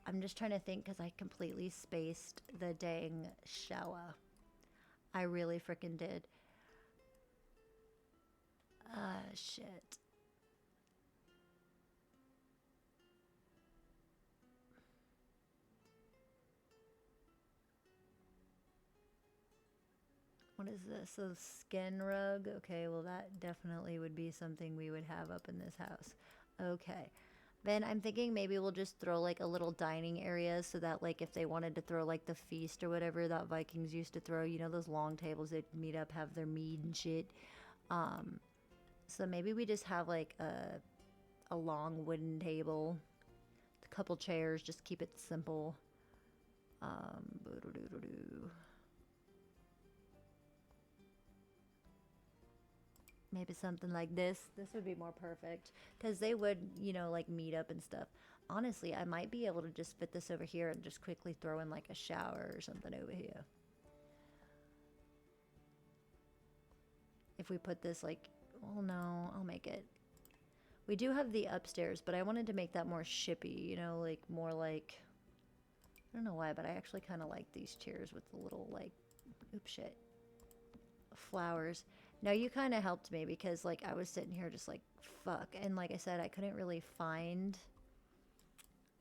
I'm just trying to think because I completely spaced the dang shower. I really freaking did. Shit. What is this? A skin rug? Okay, well, that definitely would be something we would have up in this house. Okay. Then I'm thinking maybe we'll just throw like a little dining area so that like if they wanted to throw like the feast or whatever that Vikings used to throw, those long tables they'd meet up, have their mead and shit. Um, so maybe we just have like a long wooden table, a couple chairs, just keep it simple. Boo-doo-doo-doo-doo. Maybe something like this. This would be more perfect because they would, like meet up and stuff. Honestly, I might be able to just fit this over here and just quickly throw in like a shower or something over here. If we put this like, well, no, I'll make it. We do have the upstairs, but I wanted to make that more shippy, like more like, I don't know why, but I actually kind of like these chairs with the little like, oops, shit, flowers. Now you kind of helped me because like I was sitting here just like fuck, and like I said, I couldn't really find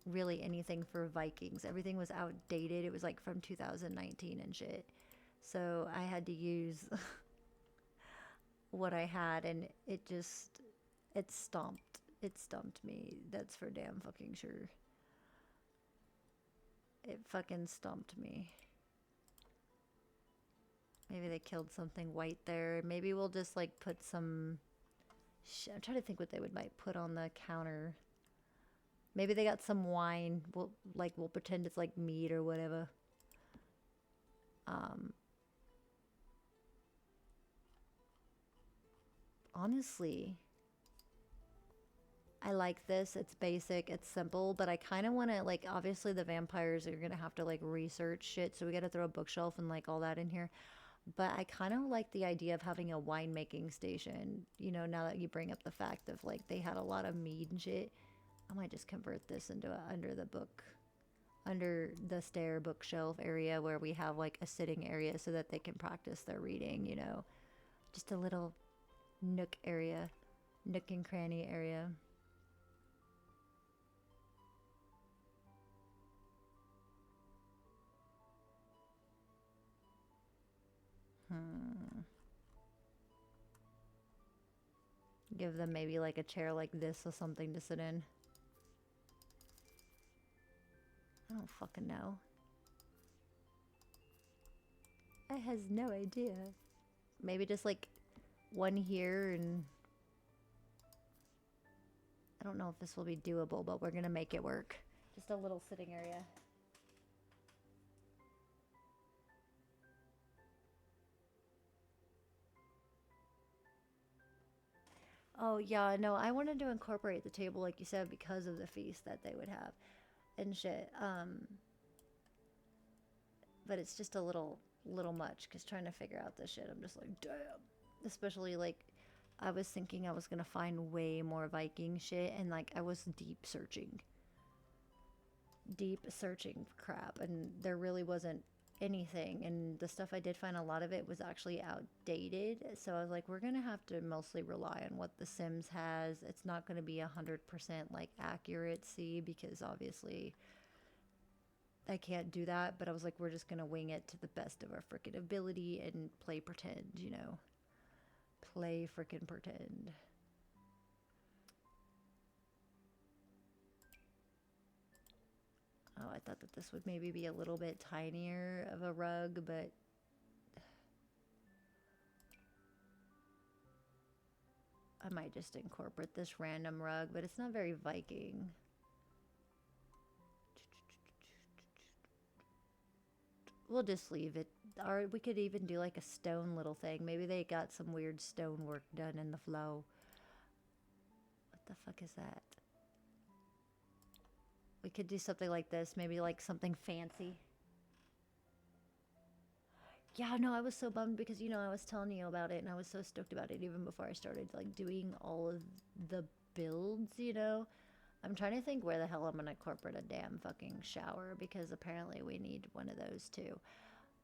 really anything for Vikings. Everything was outdated. It was like from 2019 and shit. So I had to use what I had, and it stomped. It stumped me. That's for damn fucking sure. It fucking stumped me. Maybe they killed something white there. Maybe we'll just like put some. I'm trying to think what they would might put on the counter. Maybe they got some wine. We'll pretend it's like meat or whatever. Um, Honestly, I like this. It's basic, it's simple, but I kind of want to like obviously the vampires are going to have to like research shit, so we got to throw a bookshelf and like all that in here. But I kind of like the idea of having a winemaking station, now that you bring up the fact of like they had a lot of mead and shit. I might just convert this into under the stair bookshelf area where we have like a sitting area so that they can practice their reading. Just a little nook area, nook and cranny area. Hmm. Give them maybe like a chair like this or something to sit in. I don't fucking know. I has no idea. Maybe just like one here, and I don't know if this will be doable, but we're gonna make it work. Just a little sitting area. Oh yeah, no, I wanted to incorporate the table like you said because of the feast that they would have and shit. But it's just a little much because trying to figure out this shit, I'm just like, damn. Especially like I was thinking I was gonna find way more Viking shit, and like I was deep searching for crap, and there really wasn't anything, and the stuff I did find, a lot of it was actually outdated. So I was like, we're gonna have to mostly rely on what The Sims has. It's not gonna be 100% like accuracy, because obviously I can't do that. But I was like, we're just gonna wing it to the best of our freaking ability and play pretend, you know, play freaking pretend. Oh, I thought that this would maybe be a little bit tinier of a rug, but I might just incorporate this random rug, but it's not very Viking. We'll just leave it. Or we could even do like a stone little thing. Maybe they got some weird stone work done in the flow. What the fuck is that? We could do something like this. Maybe like something fancy. Yeah, no, I was so bummed because, you know, I was telling you about it and I was so stoked about it even before I started like doing all of the builds, you know. I'm trying to think where the hell I'm gonna incorporate a damn fucking shower, because apparently we need one of those too.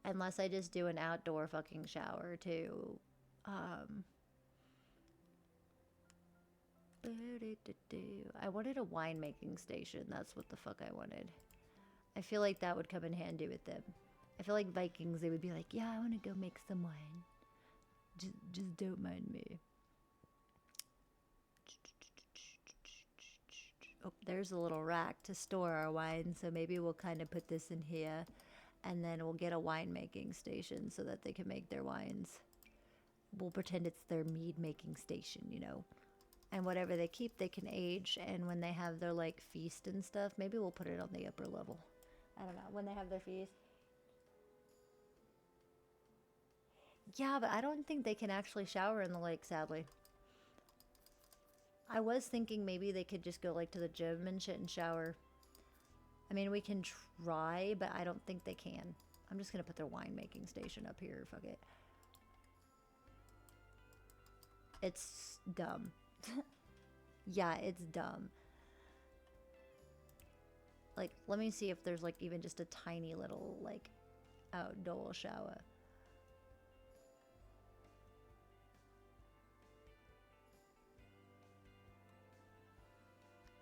Unless I just do an outdoor fucking shower too. Um, I wanted a winemaking station. That's what the fuck I wanted. I feel like that would come in handy with them. I feel like Vikings, they would be like, yeah, I want to go make some wine. Just don't mind me. Oh, there's a little rack to store our wine, so maybe we'll kind of put this in here, and then we'll get a winemaking station so that they can make their wines. We'll pretend it's their mead making station, you know. And whatever they keep, they can age, and when they have their, like, feast and stuff, maybe we'll put it on the upper level. I don't know, when they have their feast. Yeah, but I don't think they can actually shower in the lake, sadly. I was thinking maybe they could just go, like, to the gym and shit and shower. I mean, we can try, but I don't think they can. I'm just gonna put their winemaking station up here, fuck it. It's dumb. Yeah, it's dumb. Like, let me see if there's, like, even just a tiny little, like, outdoor shower.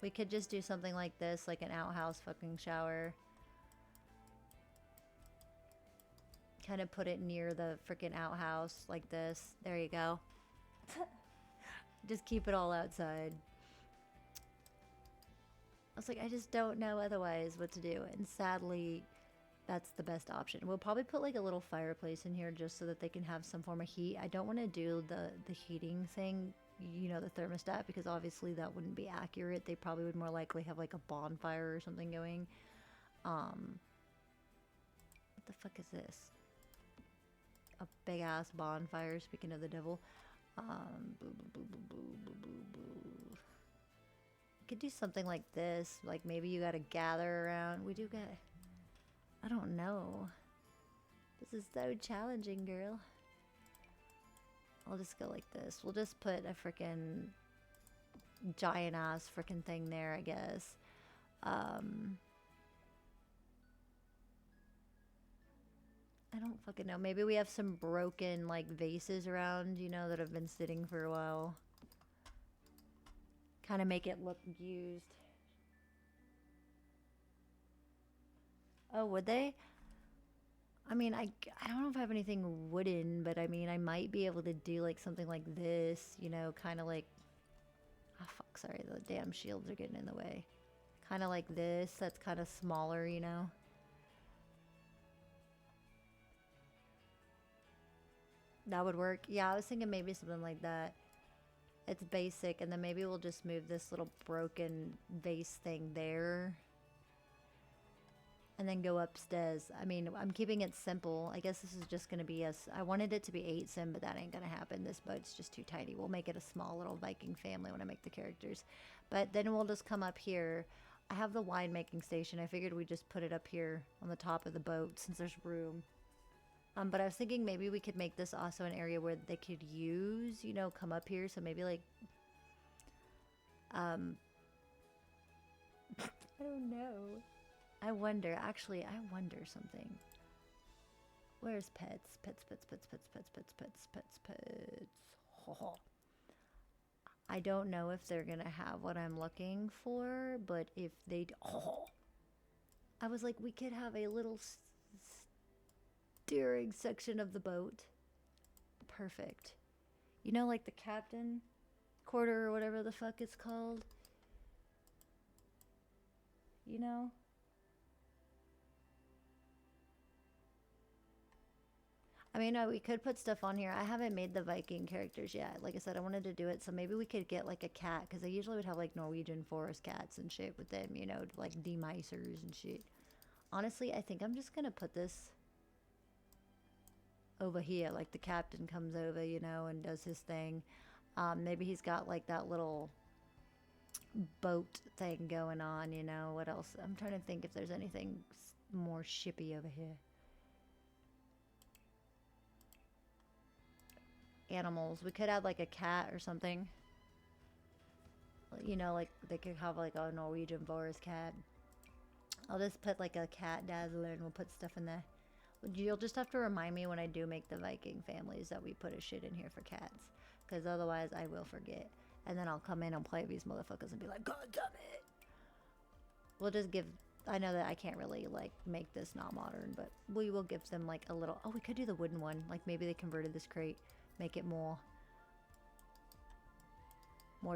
We could just do something like this, like an outhouse fucking shower. Kind of put it near the freaking outhouse, like this. There you go. Just keep it all outside. I was like, I just don't know otherwise what to do. And sadly, that's the best option. We'll probably put like a little fireplace in here just so that they can have some form of heat. I don't want to do the heating thing, you know, the thermostat, because obviously that wouldn't be accurate. They probably would more likely have like a bonfire or something going. What the fuck is this? A big ass bonfire, speaking of the devil. Boo, boo, boo, boo, boo, boo, boo, boo. Could do something like this. Like maybe you gotta gather around. We do got. I don't know. This is so challenging, girl. I'll just go like this. We'll just put a freaking giant ass freaking thing there, I guess. I don't fucking know. Maybe we have some broken like vases around, you know, that have been sitting for a while. Kind of make it look used. Oh, would they? I mean, I don't know if I have anything wooden, but I mean, I might be able to do like something like this, you know, kind of like, oh fuck, sorry, the damn shields are getting in the way. Kind of like this, that's kind of smaller, you know. That would work. Yeah, I was thinking maybe something like that. It's basic, and then maybe we'll just move this little broken vase thing there. And then go upstairs. I mean, I'm keeping it simple. I guess this is just going to be I wanted it to be 8 sim, but that ain't going to happen. This boat's just too tiny. We'll make it a small little Viking family when I make the characters. But then we'll just come up here. I have the winemaking station. I figured we'd just put it up here on the top of the boat since there's room. But I was thinking maybe we could make this also an area where they could use, you know, come up here. So maybe like, I don't know. I wonder, actually, I wonder something. Where's pets? Pets, pets, pets, pets, pets, pets, pets, pets, pets. Ho, ho. I don't know if they're gonna have what I'm looking for, but if they oh, I was like, we could have a little steering section of the boat. Perfect. You know, like the captain quarter or whatever the fuck it's called. You know? I mean, we could put stuff on here. I haven't made the Viking characters yet. Like I said, I wanted to do it, so maybe we could get like a cat, because I usually would have like Norwegian forest cats and shit with them, you know, like demisers and shit. Honestly, I think I'm just gonna put this over here. Like the captain comes over, you know, and does his thing. Maybe he's got like that little boat thing going on, you know. What else? I'm trying to think if there's anything more shippy over here. Animals. We could add like a cat or something. You know, like they could have like a Norwegian forest cat. I'll just put like a cat dazzler and we'll put stuff in there. You'll just have to remind me when I do make the Viking families that we put a shit in here for cats. Because otherwise I will forget. And then I'll come in and play these motherfuckers and be like, God damn it. We'll just give... I know that I can't really, like, make this not modern, but we will give them, like, a little... Oh, we could do the wooden one. Like, maybe they converted this crate. Make it more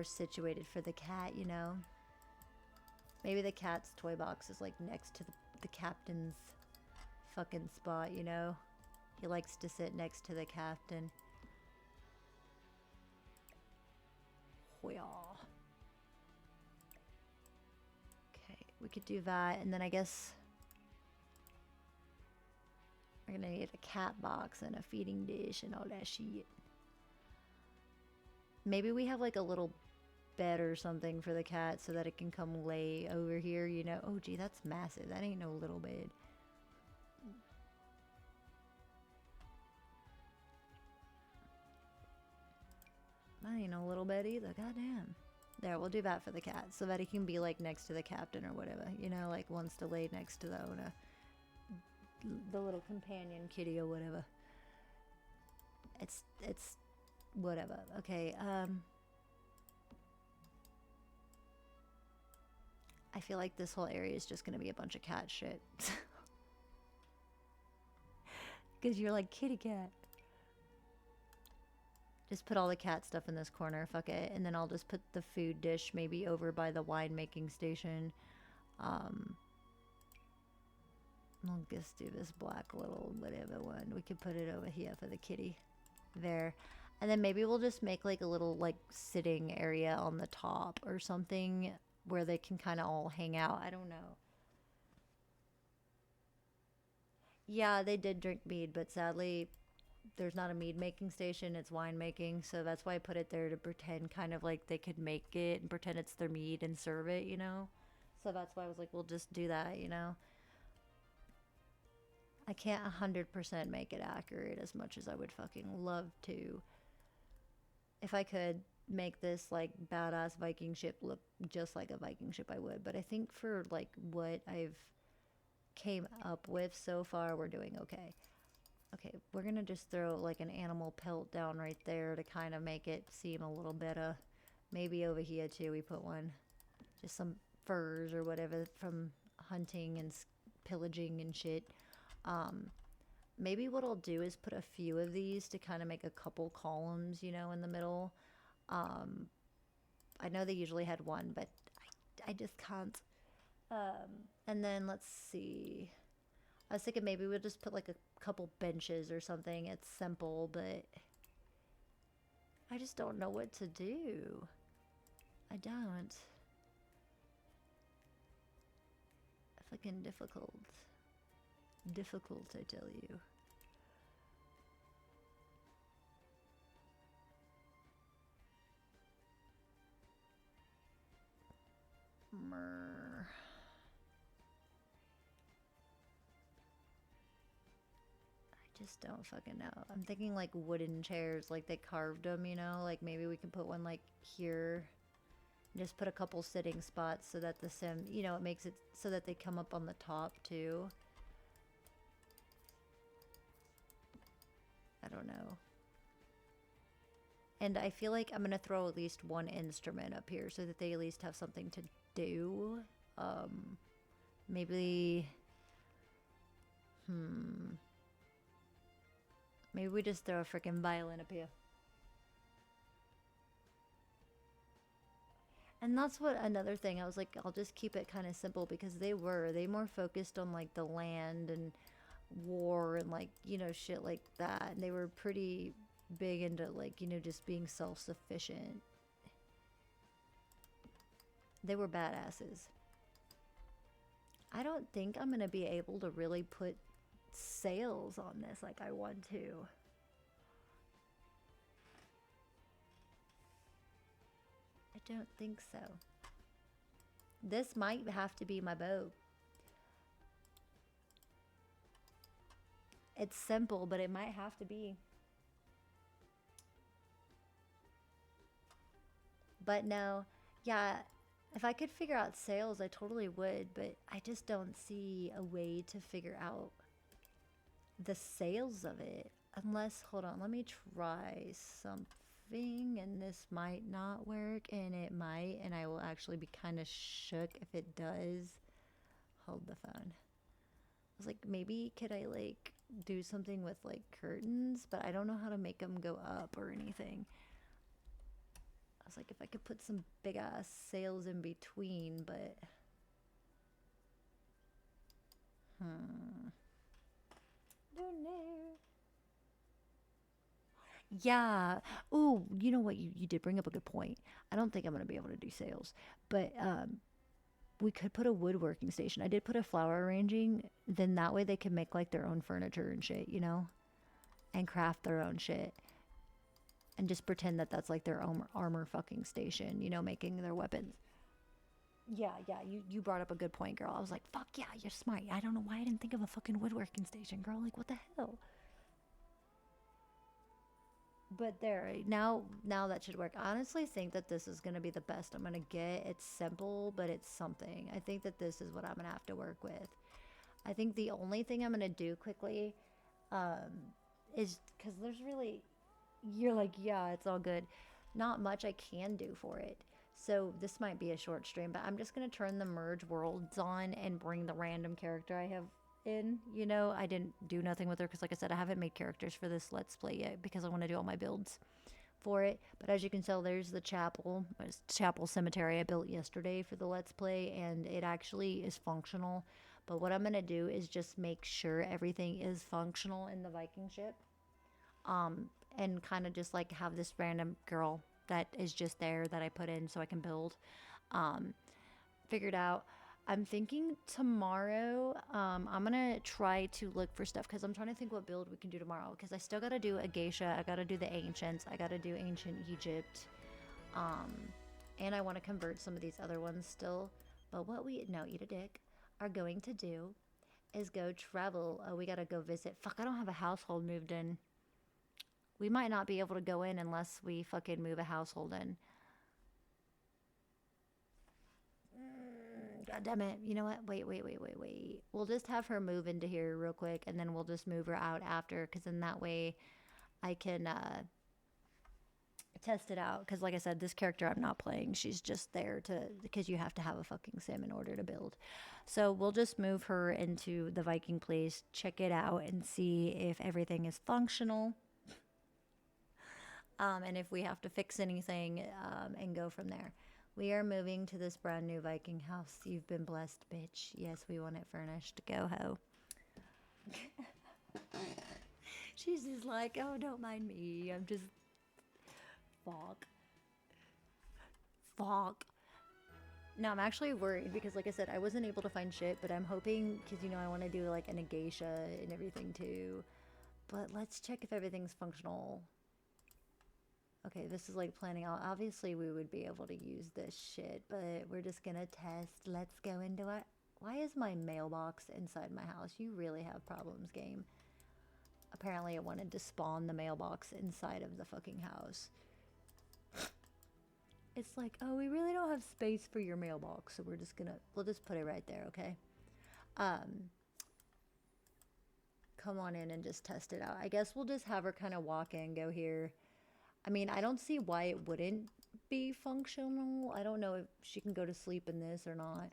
situated for the cat, you know? Maybe the cat's toy box is, like, next to the captain's fucking spot, you know? He likes to sit next to the captain. Okay, we could do that, and then I guess we're gonna need a cat box and a feeding dish and all that shit. Maybe we have like a little bed or something for the cat so that it can come lay over here, you know? Oh, gee, that's massive. That ain't no little bed. That ain't no little bed either. Goddamn. There, we'll do that for the cat so that he can be like next to the captain or whatever, you know, like wants to lay next to the owner, the little companion kitty or whatever. It's whatever. Okay, I feel like this whole area is just gonna be a bunch of cat shit. Because you're like, kitty cat. Just put all the cat stuff in this corner, fuck it. And then I'll just put the food dish maybe over by the wine making station. I'll just do this black little whatever one. We could put it over here for the kitty. There. And then maybe we'll just make like a little like sitting area on the top or something where they can kind of all hang out. I don't know. Yeah, they did drink mead, but sadly there's not a mead making station, it's wine making, so that's why I put it there to pretend kind of like they could make it and pretend it's their mead and serve it, you know? So that's why I was like, we'll just do that, you know? I can't 100% make it accurate as much as I would fucking love to. If I could make this like badass Viking ship look just like a Viking ship, I would. But I think for like what I've came up with so far, we're doing okay. Okay, we're gonna just throw like an animal pelt down right there to kind of make it seem a little better. Maybe over here too we put one. Just some furs or whatever from hunting and pillaging and shit. Maybe what I'll do is put a few of these to kind of make a couple columns, you know, in the middle. I know they usually had one, but I just can't. And then let's see. I was thinking maybe we'll just put like a couple benches or something. It's simple, but I just don't know what to do. I don't. Fucking difficult. Difficult, I tell you. Myrrh. Just don't fucking know. I'm thinking like wooden chairs, like they carved them, you know? Like maybe we can put one like here. Just put a couple sitting spots so that the sim, you know, it makes it so that they come up on the top too. I don't know. And I feel like I'm gonna throw at least one instrument up here so that they at least have something to do. Maybe, maybe we just throw a freaking violin up here. And that's what another thing I was like, I'll just keep it kind of simple because they more focused on like the land and war and like, shit like that. And they were pretty big into like, just being self-sufficient. They were badasses. I don't think I'm going to be able to really put sails on this like I want to. I don't think so. This might have to be my boat. It's simple, but it might have to be. But no, yeah, if I could figure out sails, I totally would, but I just don't see a way to figure out the sails of it. Unless, hold on, let me try something, and this might not work, and it might, and I will actually be kind of shook if it does. Hold the phone. I was like, maybe could I like do something with like curtains, but I don't know how to make them go up or anything. I was like, if I could put some big ass sails in between, but don't know. Yeah. Oh, you know what? You did bring up a good point. I don't think I'm gonna be able to do sails, but we could put a woodworking station. I did put a flower arranging. Then that way they can make like their own furniture and shit, and craft their own shit, and just pretend that that's like their own armor fucking station, making their weapons. Yeah, yeah, you brought up a good point, girl. I was like, fuck yeah, you're smart. I don't know why I didn't think of a fucking woodworking station, girl. Like, what the hell? But there, now that should work. I honestly think that this is gonna be the best I'm gonna get. It's simple, but it's something. I think that this is what I'm gonna have to work with. I think the only thing I'm gonna do quickly, is because there's really, you're like, yeah, it's all good. Not much I can do for it. So this might be a short stream, but I'm just gonna turn the merge worlds on and bring the random character I have in. I didn't do nothing with her because, like I said, I haven't made characters for this Let's Play yet because I want to do all my builds for it. But as you can tell, there's the chapel cemetery I built yesterday for the Let's Play, and it actually is functional. But what I'm gonna do is just make sure everything is functional in the Viking ship, and kind of just like have this random girl that is just there that I put in so I can build. Figured out. I'm thinking tomorrow, I'm gonna try to look for stuff because I'm trying to think what build we can do tomorrow because I still gotta do a geisha, I gotta do the ancients, I gotta do ancient Egypt, and I want to convert some of these other ones still. But what we, no, eat a dick, are going to do is go travel. Oh, we gotta go visit. Fuck, I don't have a household moved in. We might not be able to go in unless we fucking move a household in. God damn it. You know what? Wait. We'll just have her move into here real quick and then we'll just move her out after because then that way I can test it out. Because like I said, this character I'm not playing. She's just there because you have to have a fucking sim in order to build. So we'll just move her into the Viking place, check it out, and see if everything is functional. And if we have to fix anything, and go from there. We are moving to this brand new Viking house. You've been blessed, bitch. Yes, we want it furnished. Go ho. She's just like, oh, don't mind me. I'm just... Fuck. No, I'm actually worried because, like I said, I wasn't able to find shit, but I'm hoping, because, I want to do, like, an geisha and everything, too. But let's check if everything's functional. Okay, this is like planning out. Obviously, we would be able to use this shit, but we're just gonna test. Let's go into it. Why is my mailbox inside my house? You really have problems, game. Apparently, it wanted to spawn the mailbox inside of the fucking house. It's like, oh, we really don't have space for your mailbox, so we'll just put it right there, okay? come on in and just test it out. I guess we'll just have her kind of walk in, go here. I mean, I don't see why it wouldn't be functional. I don't know if she can go to sleep in this or not.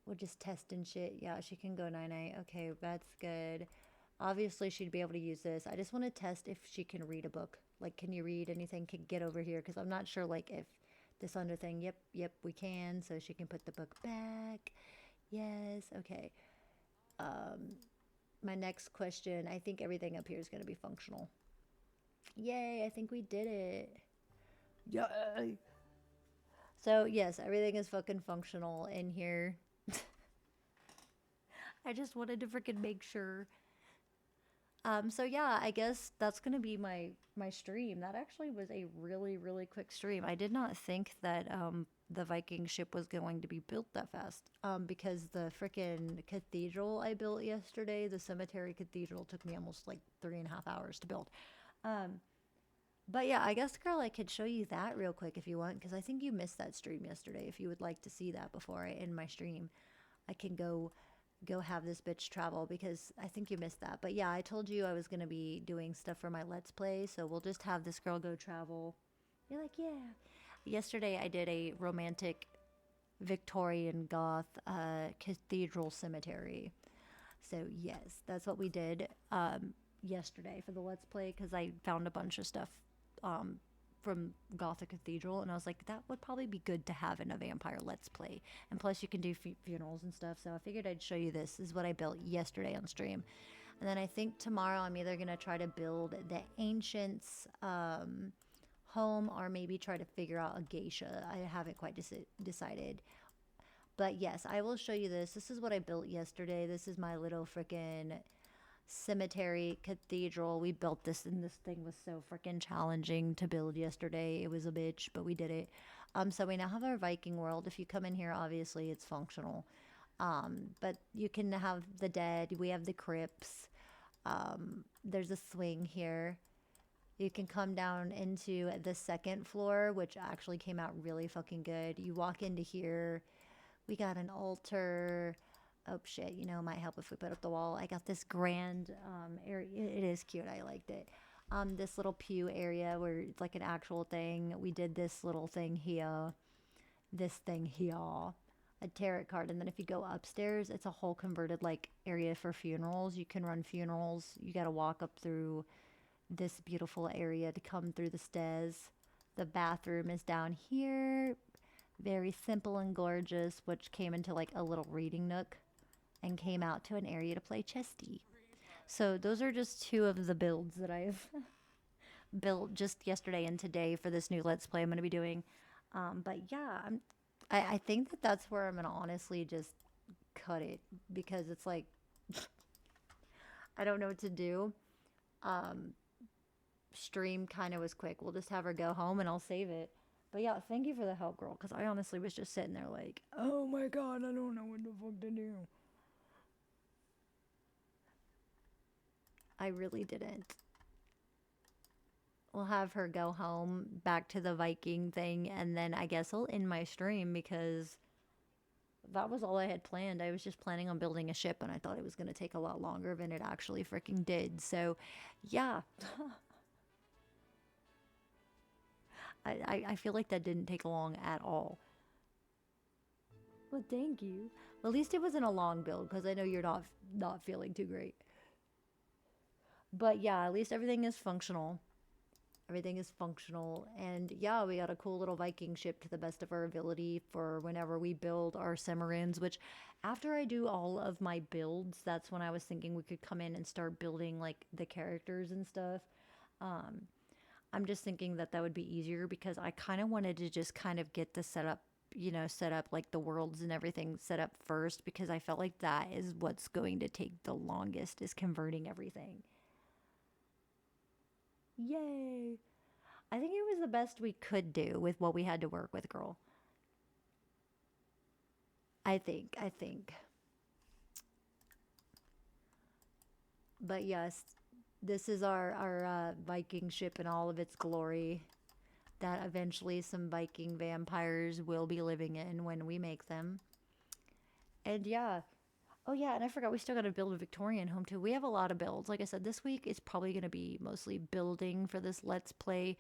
We'll just test and shit. Yeah, she can go night-night. Okay, that's good. Obviously, she'd be able to use this. I just want to test if she can read a book. Like, can you read anything? Can get over here? Because I'm not sure, like, if this under thing. Yep, yep, we can. So she can put the book back. Yes, okay. Um, my next question, I think everything up here is going to be functional. Yay, I think we did it. Yay. So, yes, everything is fucking functional in here. I just wanted to freaking make sure. So yeah, I guess that's gonna be my stream. That actually was a really really quick stream. I did not think that the Viking ship was going to be built that fast. Because the freaking cathedral I built yesterday, the cemetery cathedral, took me almost like 3.5 hours to build. Um, but yeah, I guess girl, I could show you that real quick if you want, because I think you missed that stream yesterday. If you would like to see that before I end my stream, I can go have this bitch travel because I think you missed that. But yeah, I told you I was going to be doing stuff for my Let's Play, so we'll just have this girl go travel. You're like, yeah. Yesterday I did a romantic Victorian goth cathedral cemetery. So yes, that's what we did yesterday for the Let's Play because I found a bunch of stuff um, from Gothic Cathedral, and I was like, that would probably be good to have in a vampire Let's Play. And plus, you can do funerals and stuff. So I figured I'd show you this. This is what I built yesterday on stream. And then I think tomorrow I'm either gonna try to build the ancients home or maybe try to figure out a geisha. I haven't quite decided. But yes, I will show you this. This is what I built yesterday. This is my little freaking cemetery cathedral. We built this, and this thing was so freaking challenging to build yesterday. It was a bitch, but we did it. So we now have our Viking world. If you come in here, obviously it's functional. But you can have the dead. We have the crypts. There's a swing here. You can come down into the second floor, which actually came out really fucking good. You walk into here. We got an altar. Oh shit, you know, it might help if we put up the wall. I got this grand area. It is cute. I liked it. This little pew area where it's like an actual thing. We did this little thing here. This thing here. A tarot card. And then if you go upstairs, it's a whole converted like area for funerals. You can run funerals. You got to walk up through this beautiful area to come through the stairs. The bathroom is down here. Very simple and gorgeous, which came into like a little reading nook and came out to an area to play chesty. So those are just two of the builds that I've built just yesterday and today for this new Let's Play I'm going to be doing. But yeah, I think that that's where I'm going to honestly just cut it because it's like, I don't know what to do. Stream kind of was quick. We'll just have her go home and I'll save it. But yeah, thank you for the help, girl, because I honestly was just sitting there like, oh my god, I don't know what the fuck to do. I really didn't. We'll have her go home, back to the Viking thing, and then I guess I'll end my stream because that was all I had planned. I was just planning on building a ship, and I thought it was going to take a lot longer than it actually freaking did. So, yeah. I feel like that didn't take long at all. Well, thank you. At least it wasn't a long build, because I know you're not feeling too great. But yeah, at least everything is functional. Everything is functional. And yeah, we got a cool little Viking ship to the best of our ability for whenever we build our Cimmerians, which after I do all of my builds, that's when I was thinking we could come in and start building like the characters and stuff. I'm just thinking that that would be easier because I kind of wanted to just kind of get the setup, set up like the worlds and everything set up first because I felt like that is what's going to take the longest is converting everything. Yay. I think it was the best we could do with what we had to work with, girl. I think. But yes, this is our Viking ship in all of its glory that eventually some Viking vampires will be living in when we make them. And yeah, Oh yeah, and I forgot we still got to build a Victorian home too. We have a lot of builds. Like I said, this week is probably going to be mostly building for this Let's Play.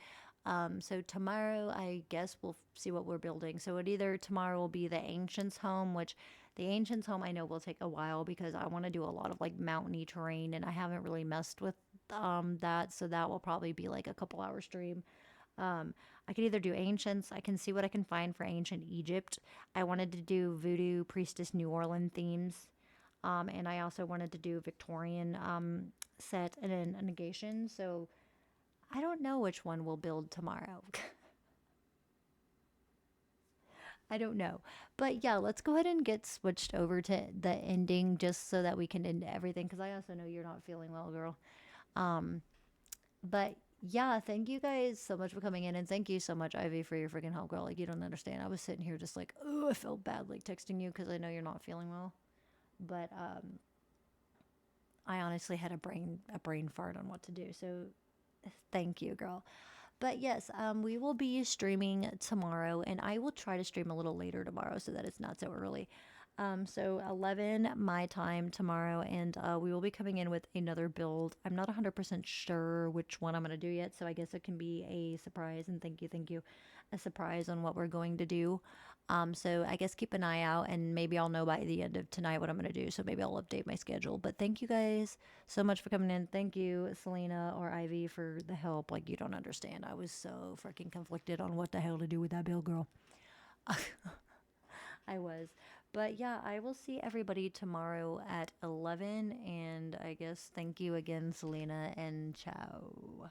So tomorrow, I guess we'll see what we're building. So it either tomorrow will be the Ancients home, which the Ancients home I know will take a while because I want to do a lot of like mountainy terrain, and I haven't really messed with that. So that will probably be like a couple hour stream. Um, I could either do ancients. I can see what I can find for ancient Egypt. I wanted to do voodoo, priestess, New Orleans themes. And I also wanted to do Victorian set and then a negation. So I don't know which one we'll build tomorrow. I don't know. But yeah, let's go ahead and get switched over to the ending just so that we can end everything. Because I also know you're not feeling well, girl. Um, but yeah, thank you guys so much for coming in. And thank you so much, Ivy, for your freaking help, girl. Like, you don't understand. I was sitting here just like, oh, I felt bad like texting you because I know you're not feeling well. But I honestly had a brain fart on what to do. So thank you, girl. But yes, we will be streaming tomorrow, and I will try to stream a little later tomorrow so that it's not so early. So 11 my time tomorrow, and we will be coming in with another build. I'm not 100% sure which one I'm going to do yet, so I guess it can be a surprise. And thank you, a surprise on what we're going to do. So I guess keep an eye out, and maybe I'll know by the end of tonight what I'm going to do. So maybe I'll update my schedule. But thank you guys so much for coming in. Thank you, Selena or Ivy, for the help. Like, you don't understand. I was so freaking conflicted on what the hell to do with that bill, girl. I was. But yeah, I will see everybody tomorrow at 11. And I guess thank you again, Selena, and ciao.